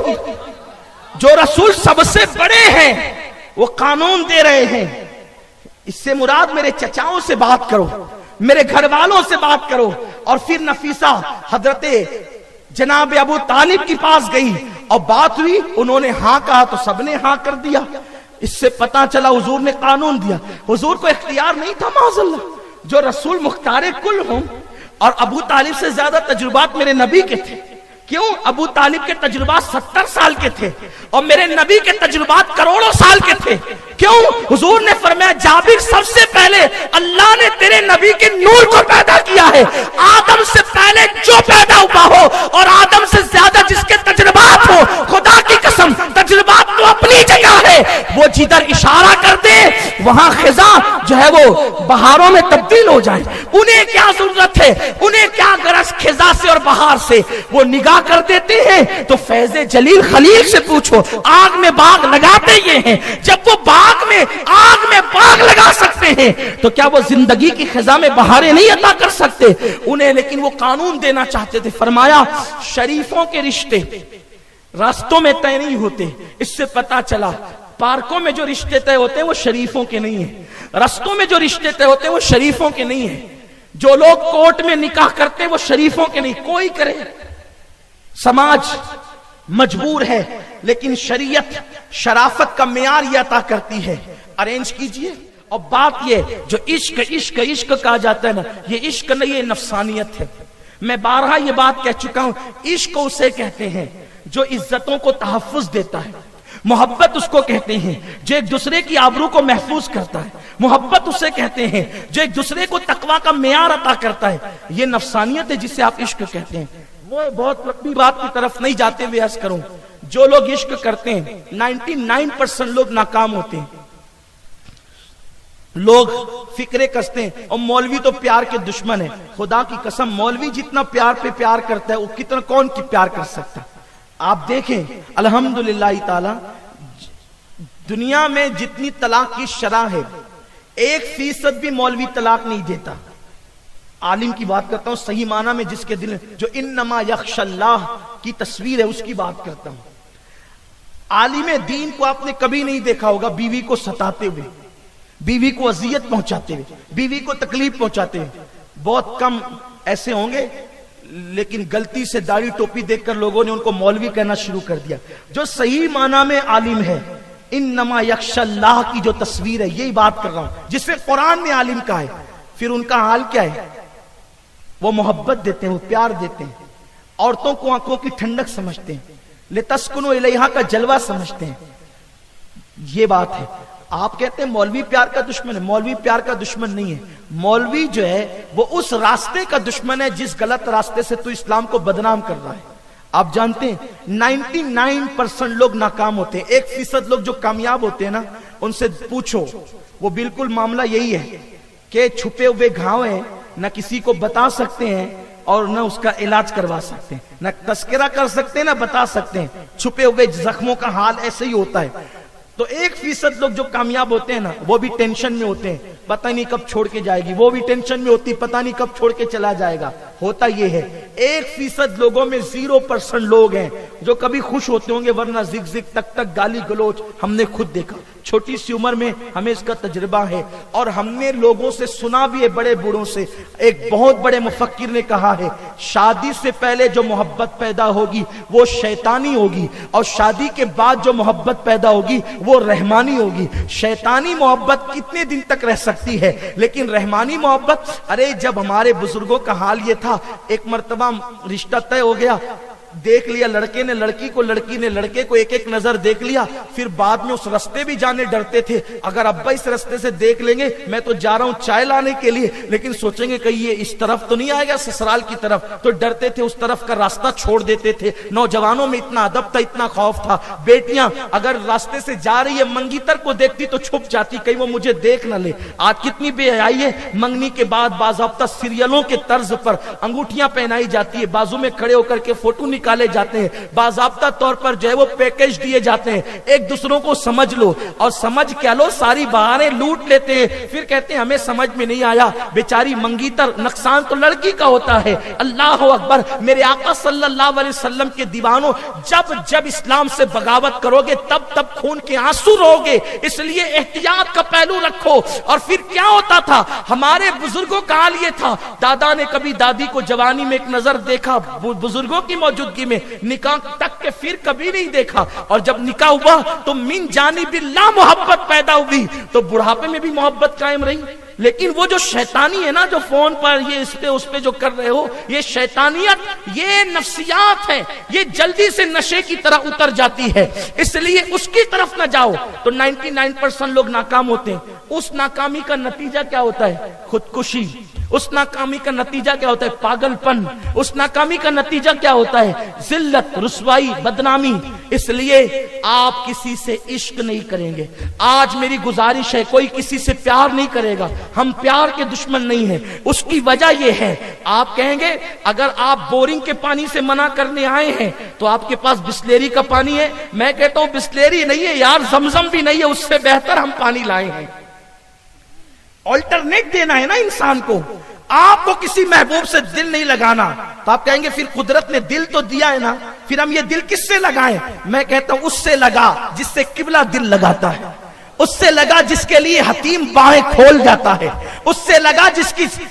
جو رسول سب سے بڑے ہیں وہ قانون دے رہے ہیں، اس سے مراد میرے چچاؤں سے بات کرو، میرے گھر والوں سے بات کرو۔ اور پھر نفیسہ حضرت جناب ابو طالب کے پاس گئی اور بات ہوئی، انہوں نے ہاں کہا تو سب نے ہاں کر دیا۔ اس سے پتا چلا حضور نے قانون دیا، حضور کو اختیار نہیں تھا معاذ اللہ۔ جو رسول مختار کل ہوں، اور ابو طالب سے زیادہ تجربات میرے نبی کے تھے۔ کیوں؟ ابو طالب کے تجربات 70 سال کے تھے اور میرے نبی کے تجربات کروڑوں سال کے تھے۔ کیوں؟ حضور نے فرمایا جابر، سب سے پہلے اللہ نے تیرے نبی کے نور کو پیدا کیا ہے، آدم سے پہلے جو پیدا ہوا ہو اور آدم سے زیادہ جس کے تجربات ہو، خدا کی قسم تجربات تو اپنی جگہ ہے، وہ جدھر اشارہ کر دے وہاں خزاں جو ہے وہ بہاروں میں تبدیل ہو جائے۔ انہیں کیا ضرورت ہے، انہیں کیا غرض خزاں سے اور بہار سے وہ نگاہ کر دیتے ہیں تو فیض جلیل خلیل سے پوچھو آگ میں باغ لگاتے یہ ہیں. جب وہ باغ میں آگ میں باغ لگا سکتے ہیں تو کیا وہ زندگی کی خزاں میں بہاریں نہیں عطا کر سکتے انہیں؟ لیکن وہ قانون دینا چاہتے تھے. فرمایا شریفوں کے رشتے راستوں میں طے نہیں ہوتے. اس سے پتا چلا پارکوں میں جو رشتے طے ہوتے ہیں وہ شریفوں کے نہیں ہیں, رستوں میں جو رشتے طے ہوتے ہیں وہ شریفوں کے نہیں ہیں. جو لوگ کورٹ میں نکاح کرتے ہیں وہ شریفوں کے نہیں. کوئی کرے, سماج مجبور ہے, لیکن شریعت شرافت کا معیار یہ عطا کرتی ہے ارینج کیجئے. اور بات یہ جو عشق عشق عشق کہا جاتا ہے نا, یہ عشق نہیں, یہ نفسانیت ہے. میں بارہا یہ بات کہہ چکا ہوں, عشق اسے کہتے ہیں جو عزتوں کو تحفظ دیتا ہے. محبت اس کو کہتے ہیں جو ایک دوسرے کی آبرو کو محفوظ کرتا ہے. محبت اسے کہتے ہیں جو ایک دوسرے کو تقویٰ کا معیار عطا کرتا ہے. یہ نفسانیت ہے جسے آپ عشق کہتے ہیں. وہ بہت لمبی بات کی طرف نہیں جاتے ہوئے عرض کروں, جو لوگ عشق کرتے ہیں 99% لوگ ناکام ہوتے ہیں. لوگ فکرے کستے ہیں اور مولوی تو پیار کے دشمن ہے. خدا کی قسم مولوی جتنا پیار پہ پیار کرتا ہے وہ کتنا کون کی پیار کر سکتا. آپ دیکھیں الحمدللہ تعالی دنیا میں جتنی طلاق کی شرح ہے 1% بھی مولوی طلاق نہیں دیتا. عالم کی بات کرتا ہوں صحیح معنی میں, جس کے دل جو انما یخشى اللہ کی تصویر ہے اس کی بات کرتا ہوں. عالم دین کو آپ نے کبھی نہیں دیکھا ہوگا بیوی کو ستاتے ہوئے, بیوی کو اذیت پہنچاتے ہوئے, بیوی کو تکلیف پہنچاتے ہوئے. بہت کم ایسے ہوں گے, لیکن غلطی سے داڑھی ٹوپی دیکھ کر لوگوں نے ان کو مولوی کہنا شروع کر دیا. جو صحیح معنی میں عالم ہے, انما یخشى اللہ کی جو تصویر ہے یہی بات کر رہا ہوں, جس میں قرآن نے عالم کا ہے. پھر ان کا حال کیا ہے؟ وہ محبت دیتے ہیں, وہ پیار دیتے ہیں, عورتوں کو آنکھوں کی ٹھنڈک سمجھتے ہیں, لتسکنوا الیہا کا جلوہ سمجھتے ہیں. یہ بات ہے. آپ کہتے ہیں مولوی پیار کا دشمن ہے. مولوی پیار کا دشمن نہیں ہے. مولوی جو ہے وہ اس راستے کا دشمن ہے جس غلط راستے سے تو اسلام کو بدنام کر رہا ہے. آپ جانتے ہیں 99% لوگ ناکام ہوتے ہیں, 1% لوگ جو کامیاب ہوتے ہیں نا ان سے پوچھو, وہ بالکل معاملہ یہی ہے کہ چھپے ہوئے گھاؤ ہیں, نہ کسی کو بتا سکتے ہیں اور نہ اس کا علاج کروا سکتے ہیں, نہ تذکرہ کر سکتے ہیں نہ بتا سکتے ہیں. چھپے ہوئے زخموں کا حال ایسے ہی ہوتا ہے. تو 1% لوگ جو کامیاب ہوتے ہیں نا وہ بھی ٹینشن میں ہوتے ہیں, پتہ نہیں کب چھوڑ کے جائے گی. وہ بھی ٹینشن میں ہوتی, پتہ نہیں کب چھوڑ کے چلا جائے گا. ہوتا یہ ہے 1% لوگوں میں 0% لوگ ہیں جو کبھی خوش ہوتے ہوں گے, ورنہ زگ زگ تک تک گالی گلوچ ہم نے خود دیکھا. چھوٹی سی عمر میں ہمیں اس کا تجربہ ہے, اور ہم نے لوگوں سے سنا بھی ہے, بڑے بوڑھوں سے. ایک بہت بڑے مفکر نے کہا ہے شادی سے پہلے جو محبت پیدا ہوگی وہ شیطانی ہوگی, اور شادی کے بعد جو محبت پیدا ہوگی وہ رحمانی ہوگی. شیطانی محبت کتنے دن تک رہ سکتی ہے, لیکن رحمانی محبت, ارے جب ہمارے بزرگوں کا حال یہ تھا, ایک مرتبہ رشتہ طے ہو گیا, دیکھ لیا لڑکے نے لڑکی کو, لڑکی نے لڑکے کو, ایک ایک نظر دیکھ لیا. پھر بعد میں اس رستے بھی جانے ڈرتے تھے, اگر ابا اس رستے سے دیکھ لیں گے میں تو جا رہا ہوں چائے لانے کے لیے, لیکن سوچیں گے کہ یہ اس طرف تو نہیں آئے گا سسرال کی طرف, تو ڈرتے تھے, اس طرف کا راستہ چھوڑ دیتے تھے. نوجوانوں میں اتنا ادب تھا, اتنا خوف تھا. بیٹیاں اگر راستے سے جا رہی ہے منگیتر کو دیکھتی تو چھپ جاتی, کہیں وہ مجھے دیکھ نہ لے. آج کتنی بے حیائی ہے, منگنی کے بعد باضابطہ سیریلوں کے طرز پر انگوٹھیاں پہنائی جاتی ہے, بازو میں کھڑے ہو کر کے فوٹو نکالے جاتے ہیں, باضابطہ طور پر جو ہے وہ پیکج دیے جاتے ہیں. ایک دوسروں کو سمجھ لو, اور سمجھ کیا لو, ساری بہاریں لوٹ لیتے ہیں. پھر کہتے ہیں ہمیں سمجھ میں نہیں آیا, بیچاری منگیتر, نقصان تو لڑکی کا ہوتا ہے. اللہ اکبر, میرے آقا صلی اللہ علیہ وسلم کے دیوانوں, جب جب اسلام سے بغاوت کرو گے تب تب خون کے آنسو رو گے, اس لیے احتیاط کا پہلو رکھو. اور پھر کیا ہوتا تھا, ہمارے بزرگوں کا حال یہ تھا, دادا نے کبھی دادی کو جوانی میں ایک نظر دیکھا بزرگوں کی موجودگی میں, نکاح تک کے پھر کبھی نہیں دیکھا, اور جب نکاح ہوا تو من جانب اللہ محبت پیدا ہوئی, تو بڑھاپے میں بھی محبت قائم رہی. لیکن وہ جو شیطانی ہے نا, جو فون پر یہ اس پہ جو کر رہے ہو, یہ شیطانیت, یہ نفسیات ہے, یہ جلدی سے نشے کی طرح اتر جاتی ہے, اس لیے اس کی طرف نہ جاؤ. تو 99% لوگ ناکام ہوتے ہیں. اس ناکامی کا نتیجہ کیا ہوتا ہے؟ خودکشی. اس ناکامی کا نتیجہ کیا ہوتا ہے؟ پاگل پن. اس ناکامی کا نتیجہ کیا ہوتا ہے؟ ذلت, رسوائی, بدنامی. اس لیے آپ کسی سے عشق نہیں کریں گے. آج میری گزارش ہے, کوئی کسی سے پیار نہیں کرے گا, ہم پیار کے دشمن نہیں ہیں. اس کی وجہ یہ ہے, آپ کہیں گے اگر آپ بورنگ کے پانی سے منع کرنے آئے ہیں تو آپ کے پاس بسلیری کا پانی ہے. میں کہتا ہوں بسلیری نہیں ہے یار, زمزم بھی نہیں ہے, اس سے بہتر ہم پانی لائے ہیں. آلٹرنیٹ دینا ہے نا انسان کو. آپ کو کسی محبوب سے دل نہیں لگانا تو آپ کہیں گے پھر قدرت نے دل تو دیا ہے نا, پھر ہم یہ دل کس سے لگائیں؟ میں کہتا ہوں اس سے لگا جس سے قبلہ دل لگاتا ہے, اس سے لگا جس کے لیے حتیم باہیں کھول جاتا ہے, اس سے لگا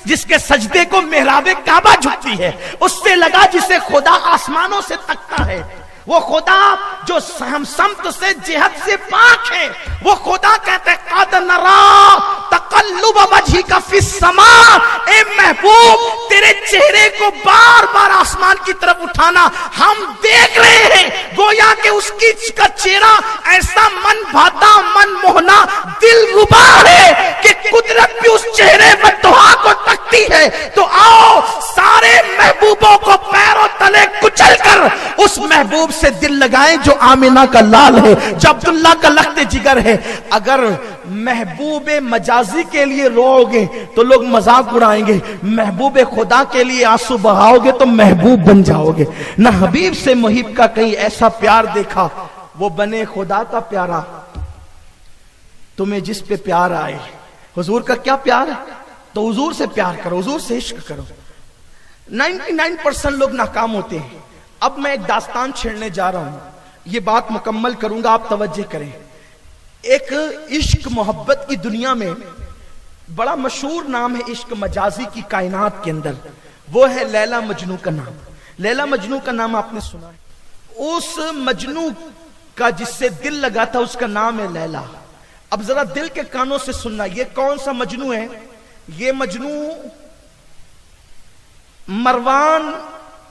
جس کے سجدے کو محراب کعبہ جھکتی ہے, اس سے لگا جسے خدا آسمانوں سے تکتا ہے. وہ خدا جو ہم سمت سے جہت سے پاک ہے, وہ خدا کہتے ہیں قد نرا تقلب وجهک فی السماء. اے محبوب تیرے چہرے کو بار بار آسمان کی طرف اٹھانا ہم دیکھ رہے ہیں, گویا کہ اس کی کا چہرہ ایسا من بھاتا من موہنا دل ربا ہے کہ قدرت بھی اس چہرے پر دعا کو تکتی ہے. تو آؤ سارے محبوبوں کو پیروں تلے کچل کر اس محبوب سے دل لگائیں جو آمینہ کا لال ہے, جو عبداللہ کا لخت جگر ہے. اگر محبوب مجازی کے لیے رو گے تو لوگ مذاق اڑائیں گے, محبوب خدا کے لیے آنسو بہاؤ گے تو محبوب بن جاؤ گے. نہ حبیب سے محب کا کہیں ایسا پیار دیکھا, وہ بنے خدا کا پیارا. تمہیں جس پہ پیار آئے, حضور کا کیا پیار ہے تو حضور سے پیار کرو, حضور سے عشق کرو. 99% لوگ ناکام ہوتے ہیں. اب میں ایک داستان چھیڑنے جا رہا ہوں, یہ بات مکمل کروں گا, آپ توجہ کریں. ایک عشق محبت کی دنیا میں بڑا مشہور نام ہے عشق مجازی کی کائنات کے اندر, وہ ہے لیلا مجنو کا نام. لیلا مجنو کا نام آپ نے سنا ہے. اس مجنو کا جس سے دل لگا تھا اس کا نام ہے لیلا. اب ذرا دل کے کانوں سے سننا, یہ کون سا مجنو ہے؟ یہ مجنو مروان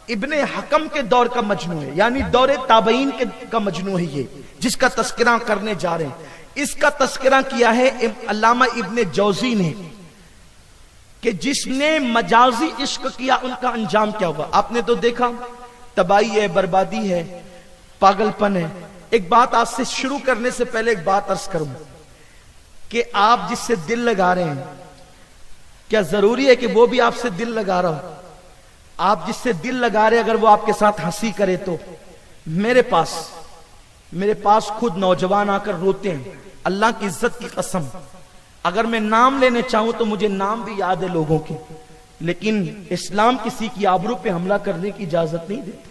ابن حکم کے دور کا مجنو ہے, یعنی دور تابعین کا مجنو ہے یہ, جس کا تذکرہ کرنے جا رہے ہیں. اس کا تذکرہ کیا ہے علامہ ابن جوزی نے کہ جس نے مجازی عشق کیا ان کا انجام کیا ہوا. آپ نے تو دیکھا تباہی ہے, بربادی ہے, پاگل پن ہے. ایک بات آج سے شروع کرنے سے پہلے ایک بات عرض کروں کہ آپ جس سے دل لگا رہے ہیں کیا ضروری ہے کہ وہ بھی آپ سے دل لگا رہا ہو؟ آپ جس سے دل لگا رہے اگر وہ آپ کے ساتھ ہنسی کرے تو میرے پاس خود نوجوان آ کر روتے ہیں, اللہ کی عزت کی قسم. اگر میں نام لینے چاہوں تو مجھے نام بھی یاد ہے لوگوں کے, لیکن اسلام کسی کی آبرو پہ حملہ کرنے کی اجازت نہیں دیتے.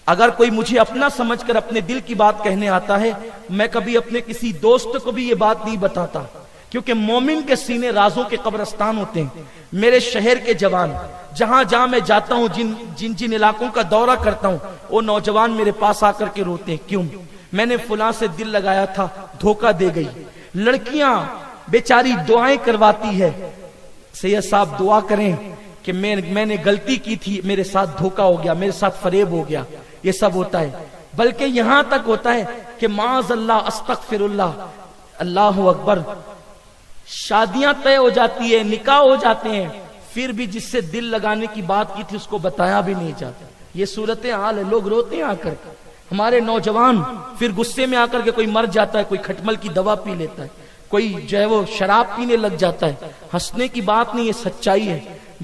اگر کوئی مجھے اپنا سمجھ کر اپنے دل کی بات کہنے آتا ہے, میں کبھی اپنے کسی دوست کو بھی یہ بات نہیں بتاتا, کیونکہ مومن کے سینے رازوں کے قبرستان ہوتے ہیں. میرے شہر کے جوان جہاں جہاں میں جاتا ہوں, جن علاقوں کا دورہ کرتا ہوں, وہ نوجوان میرے پاس آ کر کے روتے ہیں, کیوں؟ میں نے فلاں سے دل لگایا تھا, دھوکہ دے گئی. لڑکیاں بیچاری دعائیں کرواتی ہے, سید صاحب دعا کریں کہ میں نے غلطی کی تھی, میرے ساتھ دھوکہ ہو گیا, میرے ساتھ فریب ہو گیا. یہ سب ہوتا ہے. بلکہ یہاں تک ہوتا ہے کہ معاذ اللہ, استغفر اللہ, اللہ اکبر, شادیاں طے ہو جاتی ہے, نکاح ہو جاتے ہیں, پھر بھی جس سے دل لگانے کی بات کی تھی اس کو بتایا بھی نہیں جاتا. یہ صورتحال ہے. لوگ روتے ہیں آ کر, ہمارے نوجوان پھر غصے میں آ کر کے کوئی مر جاتا ہے, کوئی کھٹمل کی دوا پی لیتا ہے, کوئی جو ہے وہ شراب پینے لگ جاتا ہے. ہنسنے کی بات نہیں, یہ سچائی ہے.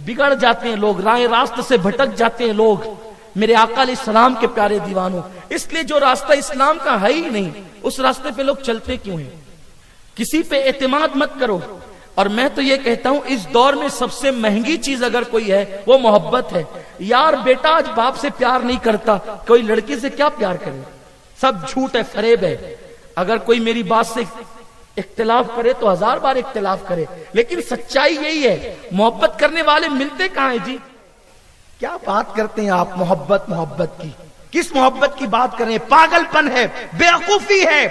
بگڑ جاتے ہیں لوگ, راہ راست سے بھٹک جاتے ہیں لوگ. میرے آقا علیہ السلام کے پیارے دیوانوں, اس لیے جو راستہ اسلام کا ہے ہی نہیں, اس راستے پہ لوگ چلتے کیوں ہیں؟ کسی پہ اعتماد مت کرو. اور میں تو یہ کہتا ہوں اس دور میں سب سے مہنگی چیز اگر کوئی ہے وہ محبت ہے. یار بیٹا آج باپ سے پیار نہیں کرتا, کوئی لڑکی سے کیا پیار کرے؟ سب جھوٹ ہے, فریب ہے. اگر کوئی میری بات سے اختلاف کرے تو 1000 بار اختلاف کرے, لیکن سچائی یہی ہے. محبت کرنے والے ملتے کہاں ہیں جی؟ کیا بات کرتے ہیں آپ محبت کی؟ کس محبت کی بات کریں؟ پاگل پن ہے, بیوقوفی ہے.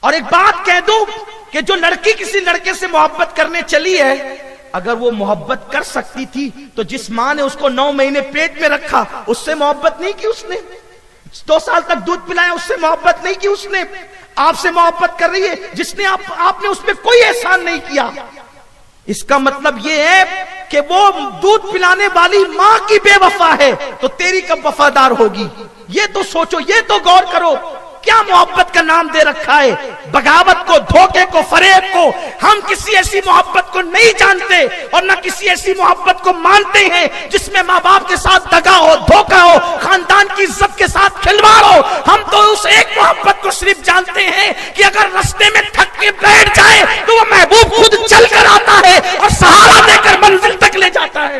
اور ایک بات کہہ دوں کہ جو لڑکی کسی لڑکے سے محبت کرنے چلی ہے, اگر وہ محبت کر سکتی تھی تو جس ماں نے اس کو 9 مہینے پیٹ میں رکھا اس سے محبت نہیں کی اس نے, 2 سال تک دودھ پلایا اس سے محبت نہیں کی اس نے. آپ سے محبت کر رہی ہے جس نے آپ نے اس پہ کوئی احسان نہیں کیا. اس کا مطلب یہ ہے کہ وہ دودھ پلانے والی ماں کی بے وفا ہے تو تیری کب وفادار ہوگی؟ یہ تو سوچو, یہ تو غور کرو. کیا محبت کا نام دے رکھا ہے؟ بغاوت کو، دھوکے کو، فریب کو۔ ہم کسی ایسی محبت کو نہیں جانتے اور نہ کسی ایسی محبت کو مانتے ہیں جس میں ماں باپ کے ساتھ دغا ہو، دھوکا ہو، خاندان کی عزت کے ساتھ کھلواڑ ہو۔ ہم تو اس ایک محبت کو صرف جانتے ہیں کہ اگر رستے میں تھک کے بیٹھ جائے تو وہ محبوب خود چل کر آتا ہے اور سہارا دے کر منزل تک لے جاتا ہے۔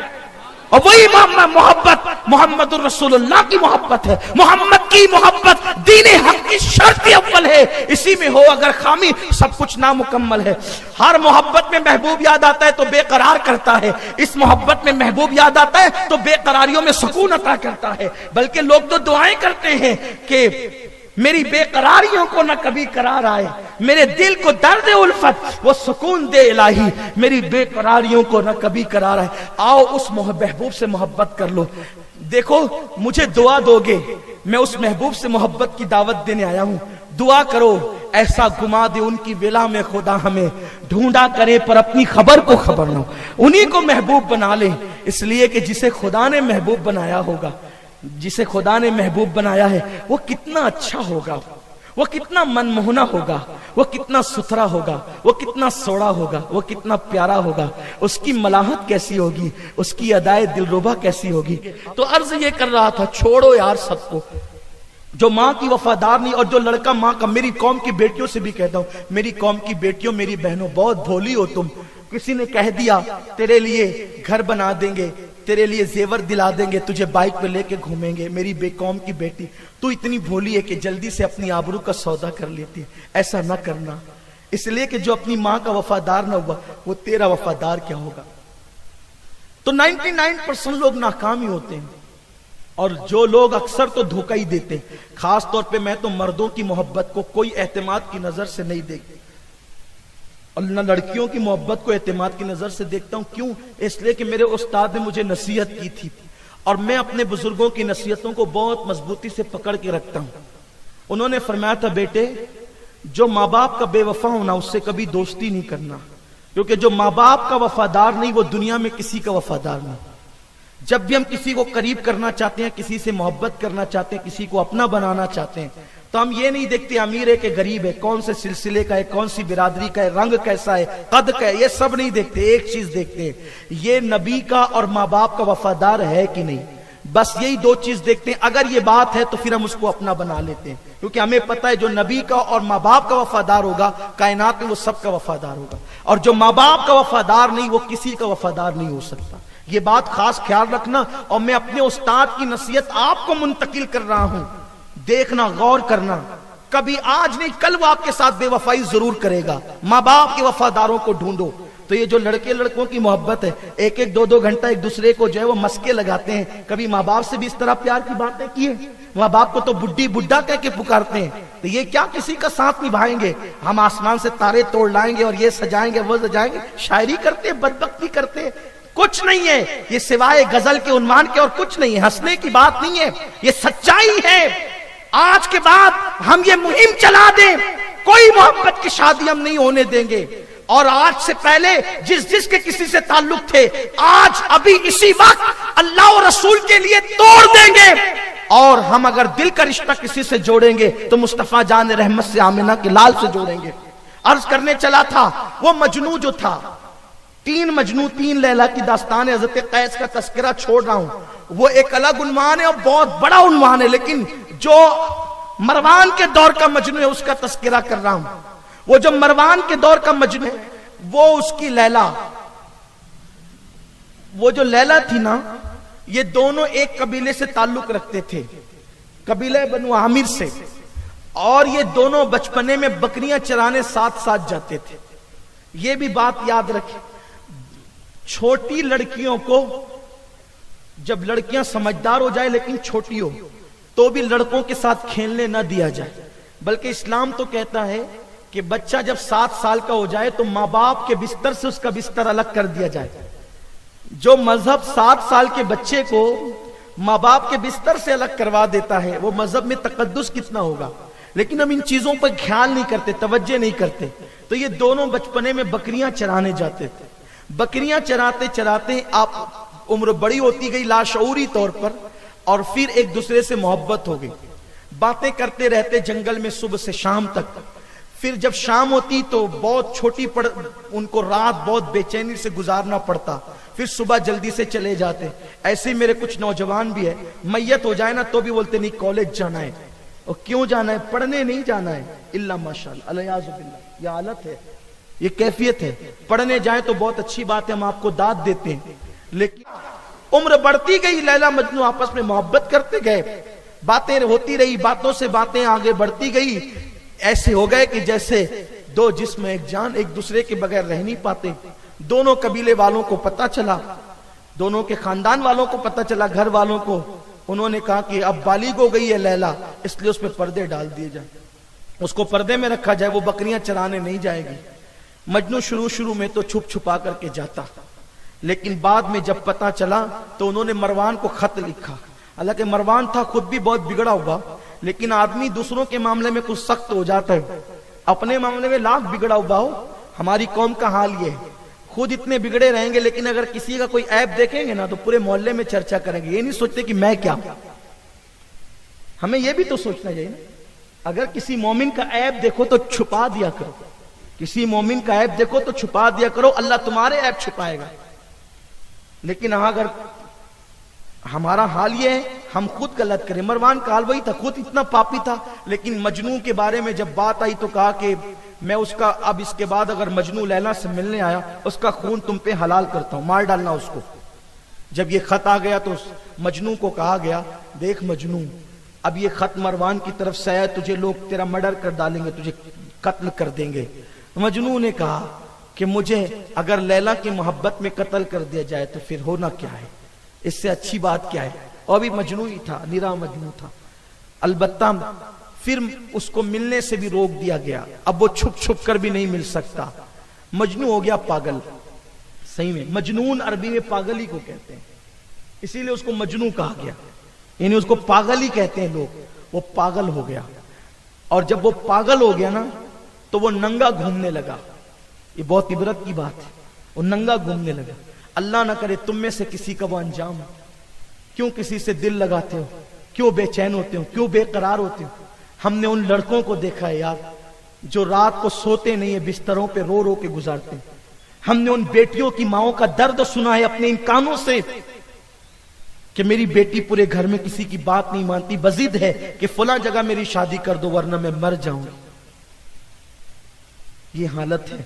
اور وہی محبت محمد الرسول اللہ کی محبت ہے۔ محمد کی محبت دین حق کی شرط اول ہے، اسی میں ہو اگر خامی سب کچھ نامکمل ہے۔ ہر محبت میں محبوب یاد آتا ہے تو بے قرار کرتا ہے، اس محبت میں محبوب یاد آتا ہے تو بے قراریوں میں سکون عطا کرتا ہے۔ بلکہ لوگ تو دعائیں کرتے ہیں کہ میری بے قراریوں کو نہ کبھی قرار آئے، میرے دل کو درد الفت وہ سکون دے الہی، میری بے قراریوں کو نہ کبھی قرار آئے۔ آؤ اس محبوب سے محبت کر لو۔ دیکھو مجھے دعا دو گے، میں اس محبوب سے محبت کی دعوت دینے آیا ہوں۔ دعا کرو ایسا گما دے ان کی ولا میں خدا ہمیں، ڈھونڈا کرے پر اپنی خبر کو خبر نہ ہو۔ انہی کو محبوب بنا لیں، اس لیے کہ جسے خدا نے محبوب بنایا ہوگا، جسے خدا نے محبوب بنایا ہے وہ کتنا اچھا ہوگا، وہ کتنا منموہنا ہوگا، وہ کتنا ستھرا ہوگا، وہ کتنا سوڑا ہوگا، وہ کتنا پیارا ہوگا، اس کی ملاحت کیسی ہوگی، اس کی ادائے دلربا کیسی ہوگی۔ تو عرض یہ کر رہا تھا چھوڑو یار سب کو، جو ماں کی وفادار نہیں اور جو لڑکا ماں کا، میری قوم کی بیٹیوں سے بھی کہتا ہوں، میری قوم کی بیٹیوں، میری بہنوں، بہت بھولی ہو تم۔ کسی نے کہہ دیا تیرے لیے گھر بنا دیں گے، تیرے لیے زیور دلا دیں گے، تجھے بائک پہ لے کے گھومیں گے، میری بے قوم کی بیٹی تو اتنی بھولی ہے کہ جلدی سے اپنی آبرو کا سودا کر لیتی ہے۔ ایسا نہ کرنا، اس لیے کہ جو اپنی ماں کا وفادار نہ ہوا وہ تیرا وفادار کیا ہوگا۔ تو 99% لوگ ناکام ہی ہوتے ہیں، اور جو لوگ اکثر تو دھوکہ ہی دیتے ہیں۔ خاص طور پہ میں تو مردوں کی محبت کو کوئی اعتماد کی نظر سے نہیں دیکھتا، اور نہ لڑکیوں کی محبت کو اعتماد کی نظر سے دیکھتا ہوں۔ کیوں؟ اس لیے کہ میرے استاد نے مجھے نصیحت کی تھی، اور میں اپنے بزرگوں کی نصیحتوں کو بہت مضبوطی سے پکڑ کے رکھتا ہوں۔ انہوں نے فرمایا تھا بیٹے، جو ماں باپ کا بے وفا ہونا اس سے کبھی دوستی نہیں کرنا، کیونکہ جو ماں باپ کا وفادار نہیں وہ دنیا میں کسی کا وفادار نہیں۔ جب بھی ہم کسی کو قریب کرنا چاہتے ہیں، کسی سے محبت کرنا چاہتے ہیں، کسی کو اپنا بنانا چاہتے ہیں، تو ہم یہ نہیں دیکھتے امیر ہے کہ غریب ہے، کون سے سلسلے کا ہے، کون سی برادری کا ہے، رنگ کیسا ہے، قد کا ہے، یہ سب نہیں دیکھتے۔ ایک چیز دیکھتے ہیں، یہ نبی کا اور ماں باپ کا وفادار ہے کہ نہیں، بس یہی دو چیز دیکھتے ہیں۔ اگر یہ بات ہے تو پھر ہم اس کو اپنا بنا لیتے ہیں، کیونکہ ہمیں پتہ ہے جو نبی کا اور ماں باپ کا وفادار ہوگا کائنات میں وہ سب کا وفادار ہوگا، اور جو ماں باپ کا وفادار نہیں وہ کسی کا وفادار نہیں ہو سکتا۔ یہ بات خاص خیال رکھنا، اور میں اپنے استاد کی نصیحت آپ کو منتقل کر رہا ہوں، دیکھنا، غور کرنا۔ کبھی آج نہیں کل وہ آپ کے ساتھ بے وفائی ضرور کرے گا۔ ماں باپ کے وفاداروں کو ڈھونڈو۔ تو یہ جو لڑکے لڑکوں کی محبت ہے، ایک ایک دو دو گھنٹہ ایک دوسرے کو جو ہے وہ مسکے لگاتے ہیں، کبھی ماں باپ سے بھی اس طرح پیار کی باتیں کی ہے؟ ماں باپ کو تو بڈھی بڈھا کہہ کے پکارتے ہیں، تو یہ کیا کسی کا ساتھ نبھائیں گے؟ ہم آسمان سے تارے توڑ لائیں گے اور یہ سجائیں گے وہ سجائیں گے، شاعری کرتے، بدبختی کرتے، کچھ نہیں ہے یہ سوائے غزل کے عنوان کے، اور کچھ نہیں ہے، ہنسنے کی بات نہیں ہے، یہ سچائی ہے۔ آج کے بعد ہم یہ مہم چلا دیں، کوئی محبت کی شادی ہم نہیں ہونے دیں گے، اور آج سے پہلے جس کے کسی سے تعلق تھے آج ابھی اسی وقت اللہ اور رسول کے لیے توڑ دیں گے، اور ہم اگر دل کا رشتہ کسی سے جوڑیں گے تو مصطفیٰ جان رحمت سے آمنہ کے لال سے جوڑیں گے۔ عرض کرنے چلا تھا وہ مجنو جو تھا، تین مجنو تین لیلا کی داستان ہے، حضرت قیس کا تذکرہ چھوڑ رہا ہوں، وہ ایک الگ عنوان ہے اور بہت بڑا عنوان ہے، لیکن جو مروان کے دور کا مجنو ہے اس کا تذکرہ کر رہا ہوں۔ وہ جو مروان کے دور کا مجنو ہے وہ اس کی لیلا، وہ جو لیلا تھی نا، یہ دونوں ایک قبیلے سے تعلق رکھتے تھے، قبیلہ بنو عامر سے، اور یہ دونوں بچپنے میں بکریاں چرانے ساتھ ساتھ جاتے تھے۔ یہ بھی بات یاد رکھیں، چھوٹی لڑکیوں کو جب لڑکیاں سمجھدار ہو جائے لیکن چھوٹی ہو تو بھی لڑکوں کے ساتھ کھیلنے نہ دیا جائے، بلکہ اسلام تو کہتا ہے کہ بچہ جب 7 سال کا ہو جائے تو ماں باپ کے بستر سے اس کا بستر الگ کر دیا جائے۔ جو مذہب 7 سال کے بچے کو ماں باپ کے بستر سے الگ کروا دیتا ہے وہ مذہب میں تقدس کتنا ہوگا، لیکن ہم ان چیزوں پر خیال نہیں کرتے، توجہ نہیں کرتے۔ تو یہ دونوں بچپنے میں بکریاں چرانے جاتے تھے، بکریاں چراتے چراتے آپ عمر بڑی ہوتی گئی لاشعوری طور پر، اور پھر ایک دوسرے سے محبت ہو گئی۔ باتیں کرتے رہتے جنگل میں صبح سے شام تک. پھر جب شام ہوتی تو بہت چھوٹی ان کو رات بہت بے چینی سے گزارنا پڑتا, پھر صبح جلدی سے چلے جاتے. ایسے ہی میرے کچھ نوجوان بھی ہے, میت ہو جائے نا تو بھی بولتے نہیں کالج جانا ہے. اور کیوں جانا ہے؟ پڑھنے نہیں جانا ہے. الا ماشاءاللہ الیاذ باللہ, یہ حالت ہے, یہ کیفیت ہے. پڑھنے جائیں تو بہت اچھی بات ہے, ہم آپ کو داد دیتے ہیں, لیکن عمر بڑھتی گئی, لیلا مجنو آپس میں محبت کرتے گئے, باتیں ہوتی رہی, باتوں سے باتیں آگے بڑھتی گئی. ایسے ہو گئے کہ جیسے دو جسم ایک جان, ایک دوسرے کے بغیر رہ نہیں پاتے. دونوں قبیلے والوں کو پتا چلا, دونوں کے خاندان والوں کو پتا چلا, گھر والوں کو. انہوں نے کہا کہ اب بالغ ہو گئی ہے لیلا, اس لیے اس پہ پردے ڈال دیے جائیں, اس کو پردے میں رکھا جائے, وہ بکریاں چرانے نہیں جائے گی. مجنو شروع میں تو چھپ چھپا کر کے جاتا, لیکن بعد میں جب پتا چلا تو انہوں نے مروان کو خط لکھا. حالانکہ مروان تھا خود بھی بہت بگڑا ہوا, لیکن آدمی دوسروں کے معاملے میں کچھ سخت ہو جاتا ہے, اپنے معاملے میں لاکھ بگڑا ہوا ہو. ہماری قوم کا حال یہ ہے, خود اتنے بگڑے رہیں گے, لیکن اگر کسی کا کوئی عیب دیکھیں گے نا تو پورے محلے میں چرچا کریں گے. یہ نہیں سوچتے کہ میں کیا. ہمیں یہ بھی تو سوچنا چاہیے, اگر کسی مومن کا عیب دیکھو تو چھپا دیا کرو, کسی مومن کا عیب دیکھو تو چھپا دیا کرو, اللہ تمہارے عیب چھپائے گا. لیکن اگر ہمارا حال یہ ہے ہم خود غلط کریں. مروان کا حال وہی تھا, خود اتنا پاپی تھا, لیکن مجنو کے بارے میں جب بات آئی تو کہا کہ میں اس کا اب اس کے بعد اگر مجنو لیلا سے ملنے آیا اس کا خون تم پہ حلال کرتا ہوں, مار ڈالنا اس کو. جب یہ خط آ گیا تو مجنو کو کہا گیا, دیکھ مجنو, اب یہ خط مروان کی طرف سے آیا, تجھے لوگ تیرا مرڈر کر ڈالیں گے, تجھے قتل کر دیں گے. مجنو نے کہا کہ مجھے اگر لیلا کی محبت میں قتل کر دیا جائے تو پھر ہونا کیا ہے, اس سے اچھی بات کیا ہے. اور بھی مجنو ہی تھا, نرا مجنو تھا. البتہ پھر اس کو ملنے سے بھی روک دیا گیا, اب وہ چھپ چھپ کر بھی نہیں مل سکتا. مجنو ہو گیا پاگل. صحیح میں مجنون عربی میں پاگل ہی کو کہتے ہیں, اسی لیے اس کو مجنو کہا گیا, یعنی اس کو پاگل ہی کہتے ہیں لوگ. وہ پاگل ہو گیا, اور جب وہ پاگل ہو گیا نا تو وہ ننگا گھومنے لگا. یہ بہت عبرت کی بات ہے, وہ ننگا گھومنے لگا. اللہ نہ کرے تم میں سے کسی کا وہ انجام ہو. کیوں کسی سے دل لگاتے ہو, کیوں بے چین ہوتے ہو, کیوں بے قرار ہوتے ہو. ہم نے ان لڑکوں کو دیکھا ہے یار جو رات کو سوتے نہیں ہیں, بستروں پہ رو رو کے گزارتے ہیں. ہم نے ان بیٹیوں کی ماؤں کا درد سنا ہے اپنے ان کانوں سے کہ میری بیٹی پورے گھر میں کسی کی بات نہیں مانتی, بضد ہے کہ فلاں جگہ میری شادی کر دو ورنہ میں مر جاؤں. یہ حالت ہے,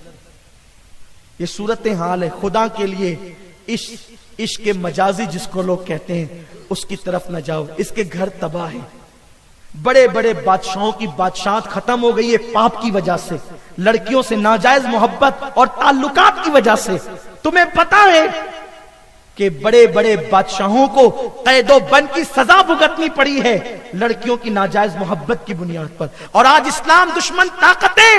یہ صورت حال ہے. خدا کے لیے عشق مجازی جس کو لوگ کہتے ہیں اس کی طرف نہ جاؤ, اس کے گھر تباہ ہے. بڑے بڑے بادشاہوں کی بادشاہت ختم ہو گئی ہے پاپ کی وجہ سے, لڑکیوں سے ناجائز محبت اور تعلقات کی وجہ سے. تمہیں پتا ہے کہ بڑے بڑے بادشاہوں کو قید و بند کی سزا بھگتنی پڑی ہے لڑکیوں کی ناجائز محبت کی بنیاد پر. اور آج اسلام دشمن طاقتیں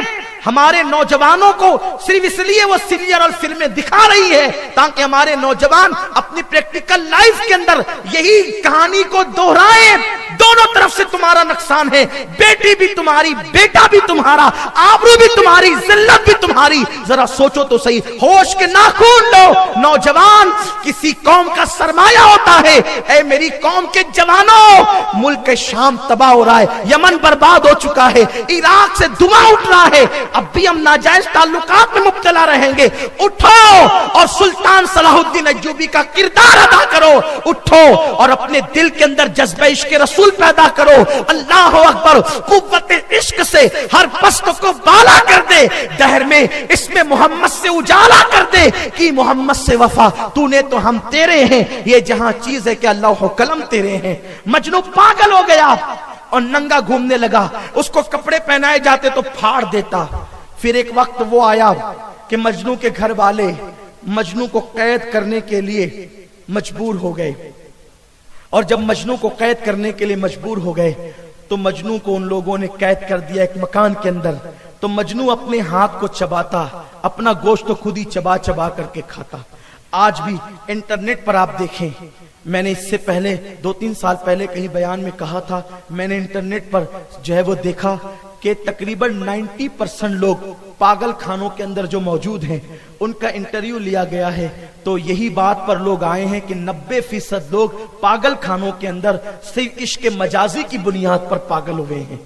ہمارے نوجوانوں کو صرف اس لیے وہ سیریل اور فلمیں دکھا رہی ہے تاکہ ہمارے نوجوان اپنی پریکٹیکل لائف کے اندر یہی کہانی کو دوہرائیں. دونوں طرف سے تمہارا نقصان ہے, بیٹی بھی تمہاری, بیٹا بھی تمہارا, آبرو بھی تمہاری, ذلت بھی تمہاری. ذرا سوچو تو صحیح, ہوش کے ناخن لو. نوجوان کسی قوم کا سرمایہ ہوتا ہے. اے میری قوم کے جوانوں, ملک شام تباہ ہو رہا ہے, یمن برباد ہو چکا ہے, عراق سے دھواں اٹھ رہا ہے, اب بھی ہم ناجائز تعلقات میں مبتلا رہیں گے. اٹھو اور سلطان صلاح الدین ایوبی کا کردار ادا کرو. اٹھو اور اپنے دل کے اندر جذبہ عشق رسول پیدا کرو. اللہ اکبر, قوت عشق سے ہر پست کو بالا کر دے. دہر میں اس میں محمد سے اجالا کر دے کہ محمد سے وفا, تو نے تو ہم تیرے ہیں, یہ جہاں چیز ہے کہ اللہ و قلم تیرے ہیں. مجنو پاگل ہو گیا اور ننگا گھومنے لگا. اس کو کپڑے پہنائے جاتے تو پھاڑ دیتا. پھر ایک وقت وہ آیا کہ مجنو کے گھر والے مجنو کو قید کرنے کے لیے مجبور ہو گئے. اور جب مجنو کو قید کرنے کے لیے مجبور ہو گئے تو مجنو کو ان لوگوں نے قید کر دیا ایک مکان کے اندر. تو مجنو اپنے ہاتھ کو چباتا, اپنا گوشت تو خود ہی چبا چبا کر کے کھاتا. آج بھی انٹرنیٹ پر آپ دیکھیں, میں نے اس سے پہلے 2-3 سال پہلے کہیں بیان میں کہا تھا, میں نے انٹرنیٹ پر جو ہے وہ دیکھا کہ تقریباً 90% لوگ پاگل خانوں کے اندر جو موجود ہیں ان کا انٹرویو لیا گیا ہے، تو یہی بات پر لوگ آئے ہیں کہ 90% لوگ پاگل خانوں کے اندر صرف عشق مجازی کی بنیاد پر پاگل ہوئے ہیں۔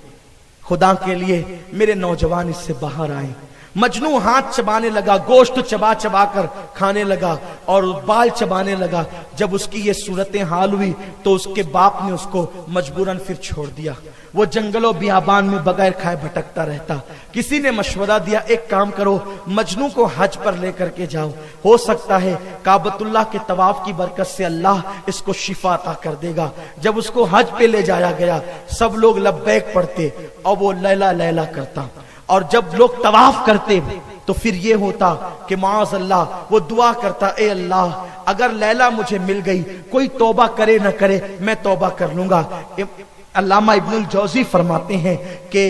خدا کے لیے میرے نوجوان اس سے باہر آئیں۔ مجنو ہاتھ چبانے لگا، گوشت چبا چبا کر کھانے لگا اور بال چبانے لگا۔ جب اس کی یہ صورتیں حال ہوئی تو اس کے باپ نے اس کو مجبوراً پھر چھوڑ دیا۔ وہ جنگلوں بیابان میں بغیر کھائے بھٹکتا رہتا۔ کسی نے مشورہ دیا، ایک کام کرو، مجنو کو حج پر لے کر کے جاؤ، ہو سکتا ہے کعبۃ اللہ کے طواف کی برکت سے اللہ اس کو شفا عطا کر دے گا۔ جب اس کو حج پہ لے جایا گیا، سب لوگ لبیک پڑھتے اور وہ لیلا لیلا کرتا، اور جب لوگ طواف کرتے تو پھر یہ ہوتا کہ معاذ اللہ وہ دعا کرتا، اے اللہ اگر لیلا مجھے مل گئی، کوئی توبہ کرے نہ کرے میں توبہ کر لوں گا۔ علامہ ابن الجوزی فرماتے ہیں کہ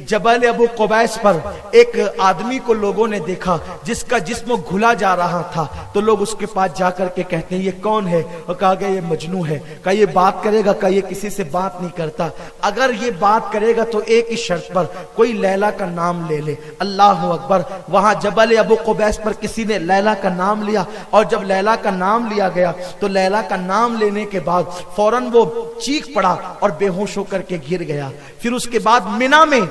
جبل ابو قبیس پر ایک آدمی کو لوگوں نے دیکھا جس کا جسم گھلا جا رہا تھا، تو لوگ اس کے پاس جا کر کے کہتے ہیں یہ کون ہے؟ اور کہا گیا یہ مجنو ہے۔ کہا یہ بات کرے گا؟ کہا یہ کسی سے بات نہیں کرتا، اگر یہ بات کرے گا تو ایک ہی شرط پر، کوئی لیلا کا نام لے لے۔ اللہ اکبر! وہاں جبل ابو قبیس پر کسی نے لیلا کا نام لیا، اور جب لیلا کا نام لیا گیا تو لیلا کا نام لینے کے بعد فوراً وہ چیخ پڑا اور بے ہوش ہو کر کے گر گیا۔ پھر اس کے بعد مینا میں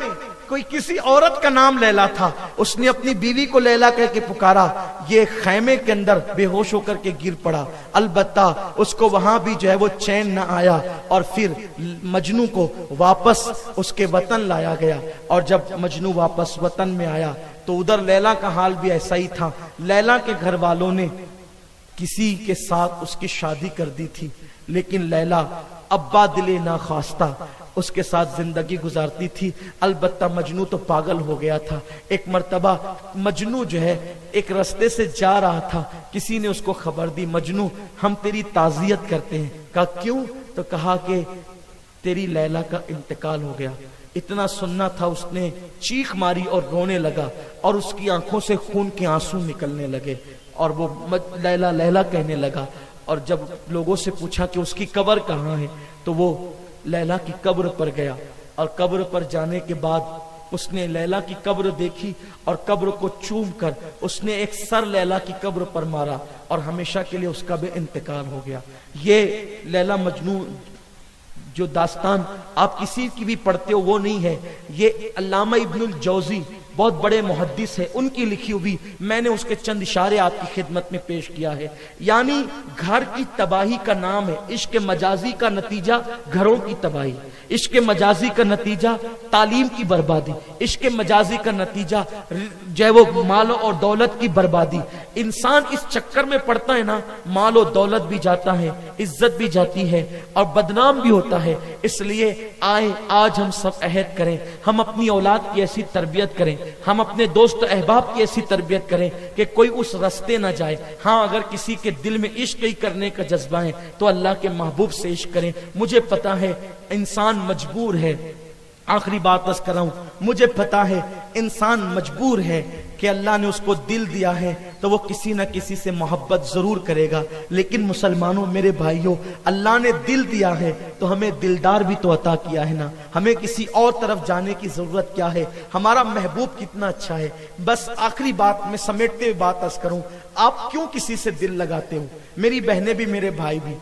کوئی کسی عورت کا نام لیلا تھا، اس نے اپنی بیوی کو لیلا کہہ کے پکارا، یہ خیمے کے اندر بے ہوش ہو کر کے گر پڑا۔ البتہ اس کو وہاں بھی جو ہے وہ چین نہ آیا، اور پھر مجنو کو واپس اس کے وطن لایا گیا۔ اور جب مجنو واپس وطن میں آیا تو ادھر لیلا کا حال بھی ایسا ہی تھا۔ لیلا کے گھر والوں نے کسی کے ساتھ اس کی شادی کر دی تھی، لیکن لیلا ابا دل ناخواستہ اس کے ساتھ زندگی گزارتی تھی۔ البتہ مجنو تو پاگل ہو گیا تھا۔ ایک مرتبہ مجنو جو ہے ایک رستے سے جا رہا تھا، کسی نے اس کو خبر دی، مجنو ہم تیری تعزیت کرتے ہیں۔ کہا کیوں؟ تو کہا کہ تیری لیلا کا انتقال ہو گیا۔ اتنا سننا تھا، اس نے چیخ ماری اور رونے لگا، اور اس کی آنکھوں سے خون کے آنسو نکلنے لگے، اور وہ لیلا لیلا کہنے لگا۔ اور جب لوگوں سے پوچھا کہ اس کی قبر کہاں ہے تو وہ لیلا کی قبر پر گیا، اور قبر پر جانے کے بعد اس نے لیلا کی قبر دیکھی، اور قبر کو چوم کر اس نے ایک سر لیلا کی قبر پر مارا، اور ہمیشہ کے لیے اس کا بھی انتقال ہو گیا۔ یہ لیلا مجنون جو داستان آپ کسی کی بھی پڑھتے ہو وہ نہیں ہے، یہ علامہ ابن الجوزی بہت بڑے محدث ہے، ان کی لکھی ہوئی، میں نے اس کے چند اشارے آپ کی خدمت میں پیش کیا ہے۔ یعنی گھر کی تباہی کا نام ہے، عشق مجازی کا نتیجہ گھروں کی تباہی، عشق مجازی کا نتیجہ تعلیم کی بربادی، عشق مجازی کا نتیجہ جو ہے وہ مال اور دولت کی بربادی۔ انسان اس چکر میں پڑتا ہے نا، مال و دولت بھی جاتا ہے، عزت بھی جاتی ہے، اور بدنام بھی ہوتا ہے۔ اس لیے آئے آج ہم سب عہد کریں، ہم اپنی اولاد کی ایسی تربیت کریں، ہم اپنے دوست احباب کی ایسی تربیت کریں کہ کوئی اس رستے نہ جائے۔ ہاں اگر کسی کے دل میں عشق ہی کرنے کا جذبہ ہے تو اللہ کے محبوب سے عشق کریں۔ مجھے پتا ہے انسان مجبور ہے، آخری بات بس کر رہا ہوں، مجھے پتا ہے انسان مجبور ہے کہ اللہ نے اس کو دل دیا ہے تو وہ کسی نہ کسی سے محبت ضرور کرے گا، لیکن مسلمانوں میرے بھائیوں، اللہ نے دل دیا ہے تو ہمیں دلدار بھی تو عطا کیا ہے نا، ہمیں کسی اور طرف جانے کی ضرورت کیا ہے؟ ہمارا محبوب کتنا اچھا ہے۔ بس آخری بات میں سمیٹتے ہوئے بات عرض کروں، آپ کیوں کسی سے دل لگاتے ہو؟ میری بہنیں بھی میرے بھائی بھی،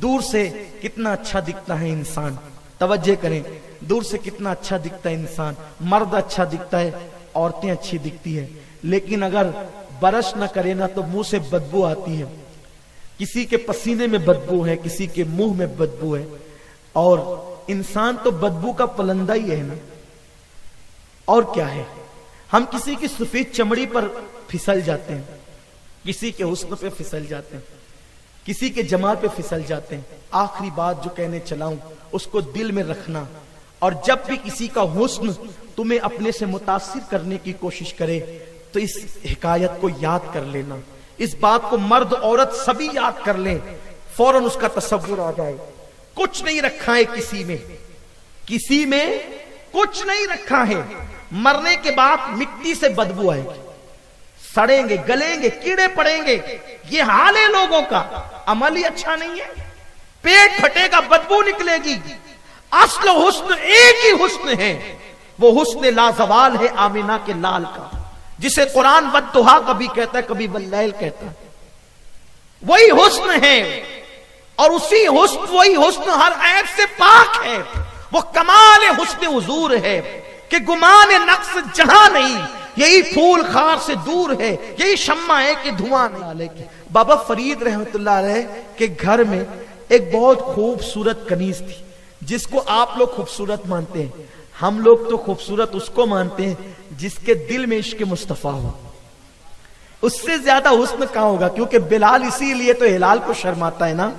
دور سے کتنا اچھا دکھتا ہے انسان، توجہ کریں، دور سے کتنا اچھا دکھتا ہے انسان، مرد اچھا دکھتا ہے، عورتیں اچھی دکھتی ہے، لیکن اگر برش نہ کرے نا تو منہ سے بدبو آتی ہے، کسی کے پسینے میں بدبو ہے، کسی کے منہ میں بدبو ہے، اور انسان تو بدبو کا پلندہ ہی ہے نا، اور کیا ہے؟ ہم کسی کی سفید چمڑی پر پھسل جاتے ہیں، کسی کے حسن پہ پھسل جاتے ہیں، کسی کے جمال پہ پھسل جاتے ہیں۔ آخری بات جو کہنے چلا ہوں اس کو دل میں رکھنا، اور جب بھی کسی کا حسن تمہیں اپنے سے متاثر کرنے کی کوشش کرے تو اس حکایت کو یاد کر لینا، اس بات کو مرد عورت سبھی یاد کر لیں، فوراً اس کا تصور آ جائے۔ کچھ نہیں رکھا ہے کسی میں، کسی میں کچھ نہیں رکھا ہے، مرنے کے بعد مٹی سے بدبو آئے گی، سڑیں گے، گلیں گے، کیڑے پڑیں گے، یہ حال ہے لوگوں کا، عمل ہی اچھا نہیں ہے، پیٹ پھٹے گا، بدبو نکلے گی۔ اصل حسن ایک ہی حسن ہے، وہ حسن لازوال ہے آمینہ کے لال کا، جسے قرآن والضحیٰ کبھی کہتا ہے کبھی واللیل کہتا ہے، وہی حسن ہے، اور وہی حسن ہر عیب سے پاک ہے، وہ کمال حسن حضور ہے کہ گمان نقص جہاں نہیں، یہی پھول خار سے دور ہے، یہی شمع ہے کہ دھواں نہیں۔ بابا فرید رحمت اللہ علیہ کے گھر میں ایک بہت خوبصورت کنیز تھی، جس کو آپ لوگ خوبصورت مانتے ہیں، ہم لوگ تو خوبصورت اس کو مانتے ہیں جس کے دل میں عشق مصطفیٰ ہو، اس سے زیادہ حسن کہاں ہوگا؟ کیونکہ بلال اسی لیے تو ہلال کو شرماتا ہے نا،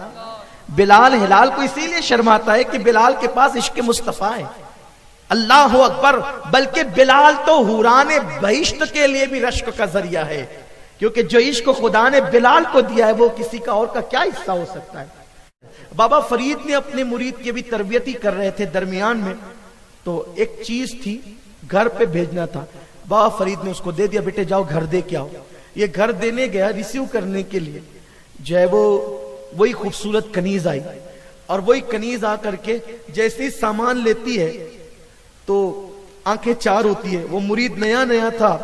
بلال ہلال کو اسی لیے شرماتا ہے کہ بلال کے پاس عشق مصطفیٰ ہے۔ اللہ اکبر، بلکہ بلال تو حوران بہشت کے لیے بھی رشک کا ذریعہ ہے، کیونکہ جو عشق خدا نے بلال کو دیا ہے وہ کسی کا اور کا کیا حصہ ہو سکتا ہے۔ بابا فرید نے اپنے مرید کی بھی تربیت ہی کر رہے تھے، درمیان میں تو ایک چیز تھی گھر پہ بھیجنا تھا، بابا فرید نے اس کو دے دیا، بیٹے جاؤ گھر دے کے آؤ۔ یہ گھر دینے گیا ریسیو کرنے کے لیے، جو ہے وہی خوبصورت کنیز آئی، اور وہی کنیز آ کر کے جیسے سامان لیتی ہے تو آنکھیں چار ہوتی ہے۔ وہ مرید نیا نیا تھا،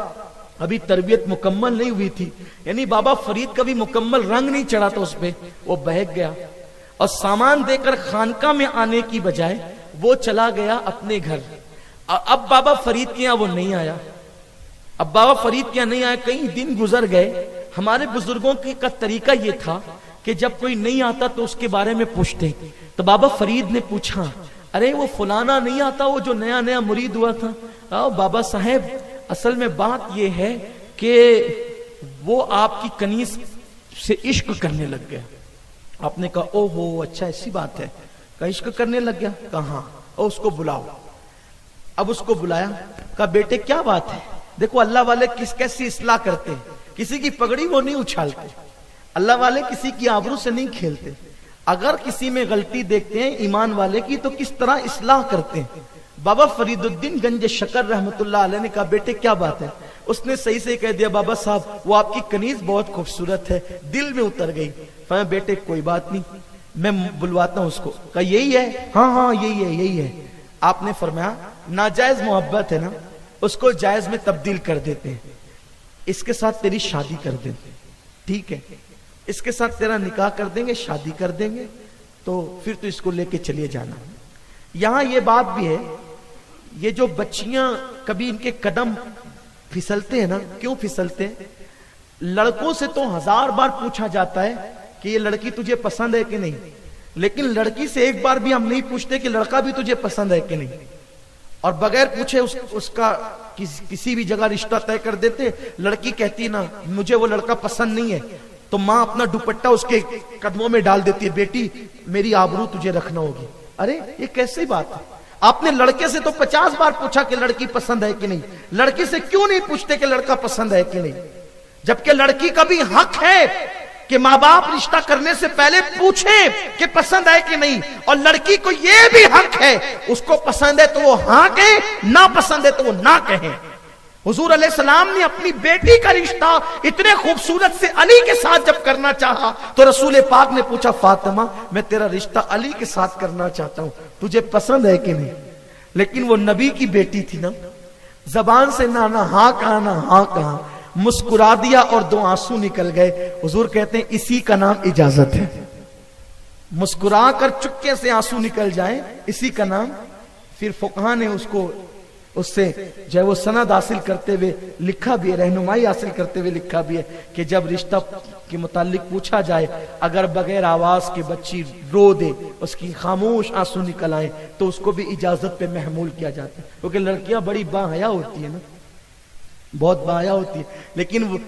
ابھی تربیت مکمل نہیں ہوئی تھی، یعنی بابا فرید کا بھی مکمل رنگ نہیں چڑھا تھا اس پہ، وہ بہک گیا اور سامان دے کر خانقاہ میں آنے کی بجائے وہ چلا گیا اپنے گھر۔ اب بابا فرید کے یہاں وہ نہیں آیا، اب بابا فرید کے یہاں نہیں آیا، کئی دن گزر گئے۔ ہمارے بزرگوں کا طریقہ یہ تھا کہ جب کوئی نہیں آتا تو اس کے بارے میں پوچھتے، تو بابا فرید نے پوچھا، ارے وہ فلانا نہیں آتا، وہ جو نیا نیا مرید ہوا تھا؟ بابا صاحب اصل میں بات یہ ہے کہ وہ آپ کی کنیز سے عشق کرنے لگ گیا۔ آپ نے کہا او ہو اچھا ایسی بات ہے، کہ عشق کرنے لگ گیا؟ کہاں؟ اور اس کو بلاؤ۔ اب اس کو بلایا، کہا بیٹے کیا بات ہے؟ دیکھو اللہ والے کیسی اصلاح کرتے ہیں، کسی کی پگڑی وہ نہیں اچھالتے، اللہ والے کسی کی آبرو سے نہیں کھیلتے، اگر کسی میں غلطی دیکھتے ہیں ایمان والے کی تو کس طرح اصلاح کرتے ہیں۔ بابا فرید الدین گنج شکر رحمت اللہ علیہ نے کہا بیٹے کیا بات ہے؟ اس نے صحیح سے کہہ دیا بابا صاحب وہ آپ کی کنیز بہت خوبصورت ہے، دل میں اتر گئی۔ فرمایا بیٹے کوئی بات نہیں، میں بلواتا ہوں اس کو۔ کہا یہی ہے؟ ہاں یہی ہے۔ آپ نے فرمایا ناجائز محبت ہے نا، اس کو جائز میں تبدیل کر دیتے ہیں، اس کے ساتھ تیری شادی کر دیں گے، ٹھیک ہے، اس کے ساتھ تیرا نکاح کر دیں گے، شادی کر دیں گے، تو پھر تو اس کو لے کے چلیے جانا۔ یہاں یہ بات بھی ہے، یہ جو بچیاں کبھی ان کے قدم پھسلتے ہیں نا، کیوں پھسلتے ہیں؟ لڑکوں سے تو 1000 بار پوچھا جاتا ہے کہ یہ لڑکی تجھے پسند ہے کہ نہیں، لیکن لڑکی سے ایک بار بھی ہم نہیں پوچھتے کہ لڑکا بھی تجھے پسند ہے کہ نہیں، اور بغیر پوچھے اس کا کسی بھی جگہ رشتہ طے کر دیتے۔ لڑکی کہتی نا مجھے وہ لڑکا پسند نہیں ہے، تو ماں اپنا دوپٹہ اس کے قدموں میں ڈال دیتی ہے، بیٹی میری آبرو تجھے رکھنا ہوگی۔ ارے یہ کیسی بات ہے؟ آپ نے لڑکے سے تو 50 بار پوچھا کہ لڑکی پسند ہے کہ نہیں، لڑکی سے کیوں نہیں پوچھتے کہ لڑکا پسند ہے کہ نہیں؟ جبکہ لڑکی کا بھی حق ہے کہ ماں باپ رشتہ کرنے سے پہلے پوچھیں کہ پسند ہے کہ نہیں، اور لڑکی کو یہ بھی حق ہے اس کو پسند ہے تو وہ ہاں کہیں، نہ پسند ہے تو وہ نہ کہیں۔ حضور علیہ السلام نے اپنی بیٹی کا رشتہ اتنے خوبصورت سے علی کے ساتھ جب کرنا چاہا تو رسول پاک نے پوچھا فاطمہ میں تیرا رشتہ علی کے ساتھ کرنا چاہتا ہوں، تجھے پسند ہے کہ نہیں؟ لیکن وہ نبی کی بیٹی تھی نا، زبان سے نہ ہاں کہا نہ ہاں کہا، مسکرا دیا اور 2 آنسو نکل گئے۔ حضور کہتے ہیں اسی کا نام اجازت ہے، مسکرا کر چکے سے آنسو نکل جائیں، اسی کا نام۔ پھر فقہاء نے اس سے جو ہے وہ سند حاصل کرتے ہوئے لکھا بھی ہے، رہنمائی حاصل کرتے ہوئے لکھا بھی ہے کہ جب رشتہ کے متعلق پوچھا جائے، اگر بغیر آواز کے بچی رو دے، اس کی خاموش آنسو نکل آئے، تو اس کو بھی اجازت پہ محمول کیا جاتا ہے، کیونکہ لڑکیاں بڑی باحیا ہوتی ہیں نا، بہت باحیا ہوتی ہے، لیکن وہ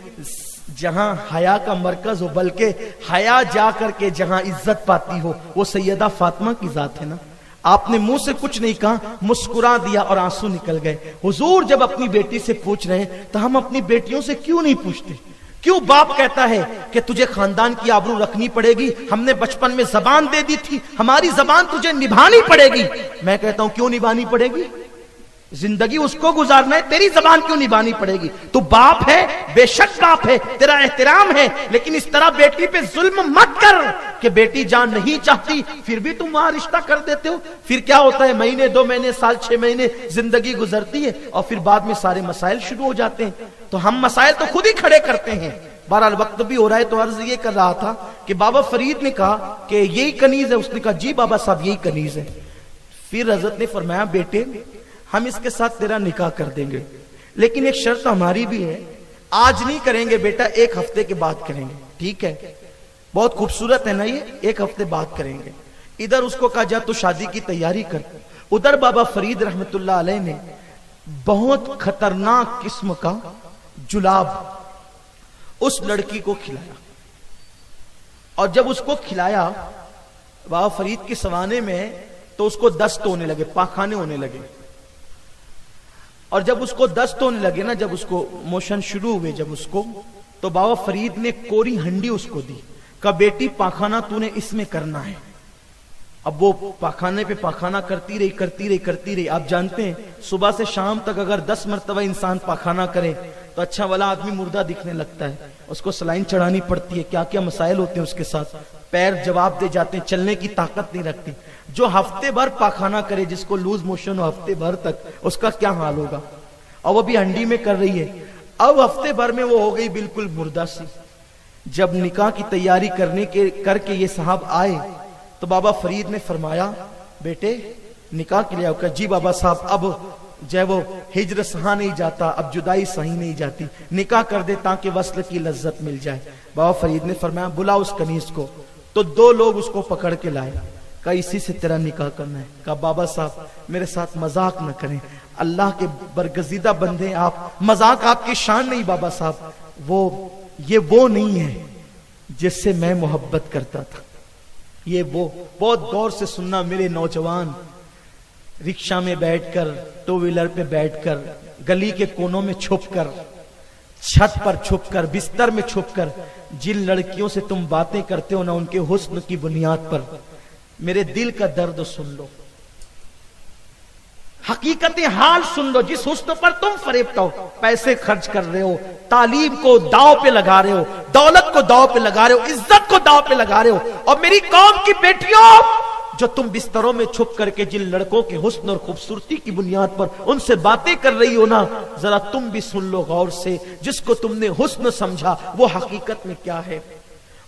جہاں حیا کا مرکز ہو، بلکہ حیا جا کر کے جہاں عزت پاتی ہو، وہ سیدہ فاطمہ کی ذات ہے نا۔ آپ نے منہ سے کچھ نہیں کہا، مسکرا دیا اور آنسو نکل گئے۔ حضور جب اپنی بیٹی سے پوچھ رہے ہیں تو ہم اپنی بیٹیوں سے کیوں نہیں پوچھتے؟ کیوں باپ کہتا ہے کہ تجھے خاندان کی آبرو رکھنی پڑے گی، ہم نے بچپن میں زبان دے دی تھی، ہماری زبان تجھے نبھانی پڑے گی؟ میں کہتا ہوں کیوں نبھانی پڑے گی؟ زندگی اس کو گزارنا ہے، تیری زبان کیوں نبھانی پڑے گی؟ تو باپ ہے، بے شک باپ ہے، تیرا احترام ہے، لیکن اس طرح بیٹی پہ ظلم مت کر کہ بیٹی جان نہیں چاہتی پھر بھی تم وہاں رشتہ کر دیتے ہو۔ پھر کیا ہوتا ہے، مہینے 2 مہینے سال 6 مہینے زندگی گزرتی ہے اور پھر بعد میں سارے مسائل شروع ہو جاتے ہیں۔ تو ہم مسائل تو خود ہی کھڑے کرتے ہیں. بہرحال وقت بھی ہو رہا ہے تو عرض یہ کر رہا تھا کہ بابا فرید نے کہا کہ یہی کنیز ہے. اس نے کہا جی بابا صاحب یہی کنیز ہے. پھر حضرت نے فرمایا بیٹے ہم اس کے ساتھ تیرا نکاح کر دیں گے, لیکن ایک شرط ہماری بھی ہے, آج نہیں کریں گے بیٹا, ایک ہفتے کے بعد کریں گے. ٹھیک ہے, بہت خوبصورت ہے نا یہ, ایک ہفتے بعد کریں گے. ادھر اس کو کہا جا تو شادی کی تیاری کر. ادھر بابا فرید رحمت اللہ علیہ نے بہت خطرناک قسم کا جلاب اس لڑکی کو کھلایا, اور جب اس کو کھلایا بابا فرید کے سوانے میں تو اس کو دست ہونے لگے, پاخانے ہونے لگے. اور جب اس کو دست ہونے لگے نا, جب اس کو موشن شروع ہوئے, جب اس کو, تو بابا فرید نے کوری ہنڈی اس کو دی, کہا بیٹی پاخانہ تو نے اس میں کرنا ہے. اب وہ پاخانے پہ پاخانہ کرتی رہی. آپ جانتے ہیں صبح سے شام تک اگر 10 مرتبہ انسان پاخانہ کرے تو اچھا والا آدمی مردہ دکھنے لگتا ہے, اس کو سلائن چڑھانی پڑتی ہے, کیا کیا مسائل ہوتے ہیں اس کے ساتھ, پیر جواب دے جاتے ہیں, چلنے کی طاقت نہیں رکھتی. جو ہفتے بھر پاخانہ کرے, جس کو لوز موشن ہو ہفتے بھر تک, اس کا کیا حال ہوگا. اور وہ بھی ہنڈی میں کر رہی ہے. اب ہفتے بھر میں وہ ہو گئی بالکل مردہ سی. جب نکاح کی تیاری کر کے یہ صاحب آئے تو بابا فرید نے فرمایا بیٹے نکاح کے لیے آؤ. کہ جی بابا صاحب اب جو ہے وہ ہجر سہا نہیں جاتا, اب جدائی سہی نہیں جاتی, نکاح کر دے تاکہ وصل کی لذت مل جائے. بابا فرید نے فرمایا بلا اس کنیز کو. تو 2 لوگ اس کو پکڑ کے لائے, کہا اسی سے تیرا نکاح کرنا ہے. کہا بابا صاحب میرے ساتھ مذاق نہ کریں, اللہ کے برگزیدہ بندے آپ, مذاق آپ کی شان نہیں بابا صاحب. وہ نہیں ہے جس سے میں محبت کرتا تھا. یہ وہ, بہت غور سے سننا میرے نوجوان, رکشہ میں بیٹھ کر, 2 ویلر پہ بیٹھ کر, گلی کے کونوں میں چھپ کر, چھت پر چھپ کر, بستر میں چھپ کر, جن لڑکیوں سے تم باتیں کرتے ہو نا, ان کے حسن کی بنیاد پر میرے دل کا درد سن لو, حقیقت حال سن لو. جس حسن پر تم فریب ہو, پیسے خرچ کر رہے ہو, تعلیم کو داؤ پہ لگا رہے ہو, دولت کو داؤ پہ لگا رہے ہو, عزت کو داؤ پہ لگا رہے ہو, اور میری قوم کی بیٹیوں جو تم بستروں میں چھپ کر کے جن لڑکوں کے حسن اور خوبصورتی کی بنیاد پر ان سے باتیں کر رہی ہو نا, ذرا تم بھی سن لو غور سے. جس کو تم نے حسن سمجھا وہ حقیقت میں کیا ہے.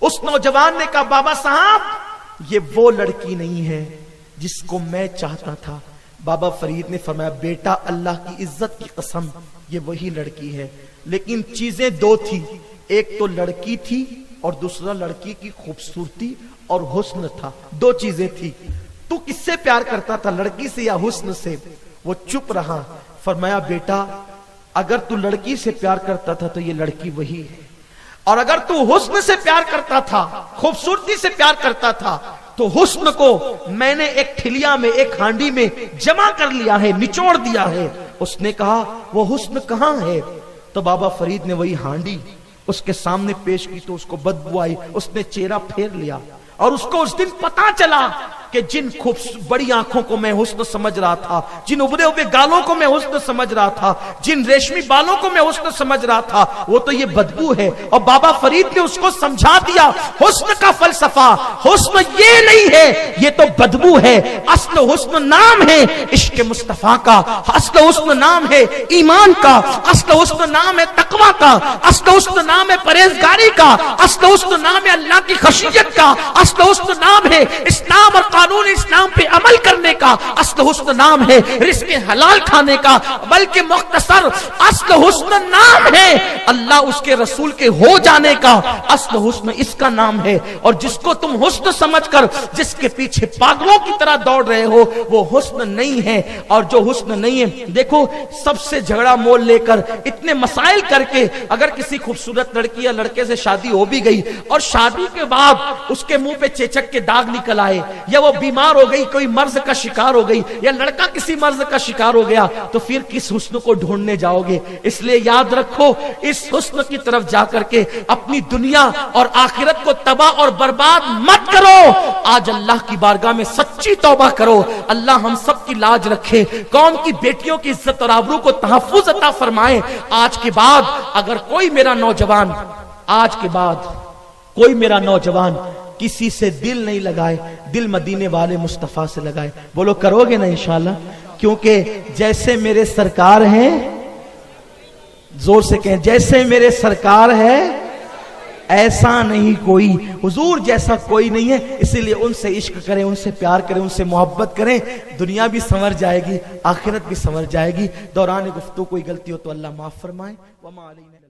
اس نوجوان نے کہا بابا صاحب یہ وہ لڑکی نہیں ہے جس کو میں چاہتا تھا. بابا فرید نے فرمایا بیٹا اللہ کی عزت کی قسم یہ وہی لڑکی ہے, لیکن چیزیں 2 تھی, ایک تو لڑکی تھی اور دوسرا لڑکی کی خوبصورتی اور حسن تھا. 2 چیزیں تھی. تو کس سے پیار کرتا تھا, لڑکی سے یا حسن سے؟ وہ چپ رہا. فرمایا بیٹا اگر تو لڑکی سے پیار کرتا تھا تو یہ لڑکی وہی ہے, اور اگر تو حسن سے پیار کرتا تھا, خوبصورتی سے پیار کرتا تھا, تو حسن کو میں نے ایک ٹھلیا میں, ایک ہانڈی میں جمع کر لیا ہے, نچوڑ دیا ہے. اس نے کہا وہ حسن کہاں ہے؟ تو بابا فرید نے وہی ہانڈی اس کے سامنے پیش کی تو اس کو بدبو آئی. اس نے چہرہ پھیر لیا, اور اس کو اس دن پتا چلا کہ جن بڑی آنکھوں کو میں حسن سمجھ رہا تھا, جن ابھرے ہوئے گالوں کو میں حسن سمجھ رہا تھا, جن ریشمی بالوں کو میں حسن سمجھ رہا تھا, وہ تو یہ بدبو ہے. اور بابا فرید نے اس کو سمجھا دیا حسن کا فلسفہ حسن یہ نہیں ہے, یہ تو بدبو ہے. اصل حسن نام ہے عشق مصطفیٰ کا, اصل حسن نام ہے ایمان کا, اصل حسن نام ہے تقویٰ کا, اصل حسن نام ہے پرہیزگاری کا, اصل حسن نام ہے اللہ کی خشیت کا, اصل حسن نام ہے اسلام اور قانون اسلام پہ عمل کرنے کا, اصل حسن نام ہے رزق حلال کھانے کا. بلکہ مختصر اصل حسن نام ہے اللہ اس کے رسول کے ہو جانے کا, اصل حسن اس کا نام ہے. اور جس کو تم حسن سمجھ کر جس کے پیچھے پاگلوں کی طرح دوڑ رہے ہو وہ حسن نہیں ہے. اور جو حسن نہیں ہے, دیکھو سب سے جھگڑا مول لے کر, اتنے مسائل کر کے اگر کسی خوبصورت لڑکی یا لڑکے سے شادی ہو بھی گئی اور شادی کے بعد اس کے منہ پہ چیچک کے داغ نکل آئے, یا وہ بیمار ہو گئی, کوئی مرض کا شکار ہو گئی, یا لڑکا کسی مرض کا شکار ہو گیا, تو پھر کس حسن کو ڈھونڈنے جاؤ گے؟ اس لیے یاد رکھو اس حسن کی طرف جا کر کے اپنی دنیا اور آخرت کو تباہ اور برباد مت کرو. آج اللہ کی بارگاہ میں سچی توبہ کرو, اللہ ہم سب کی لاج رکھے, قوم کی بیٹیوں کی عزت اور آبرو کو تحفظ عطا فرمائے. آج کے بعد اگر کوئی میرا نوجوان, آج کے بعد کوئی میرا نوجوان کسی سے دل نہیں لگائے, دل مدینے والے مصطفیٰ سے لگائے. بولو کرو گے نا انشاءاللہ؟ کیونکہ جیسے میرے سرکار ہیں زور سے کہیں جیسے میرے سرکار ہے ایسا نہیں کوئی، حضور جیسا کوئی نہیں ہے، اسی لیے ان سے عشق کریں، ان سے پیار کریں، ان سے محبت کریں، دنیا بھی سنور جائے گی، آخرت بھی سنور جائے گی۔ دوران گفتگو کوئی غلطی ہو تو اللہ معاف فرمائے۔ وما علینا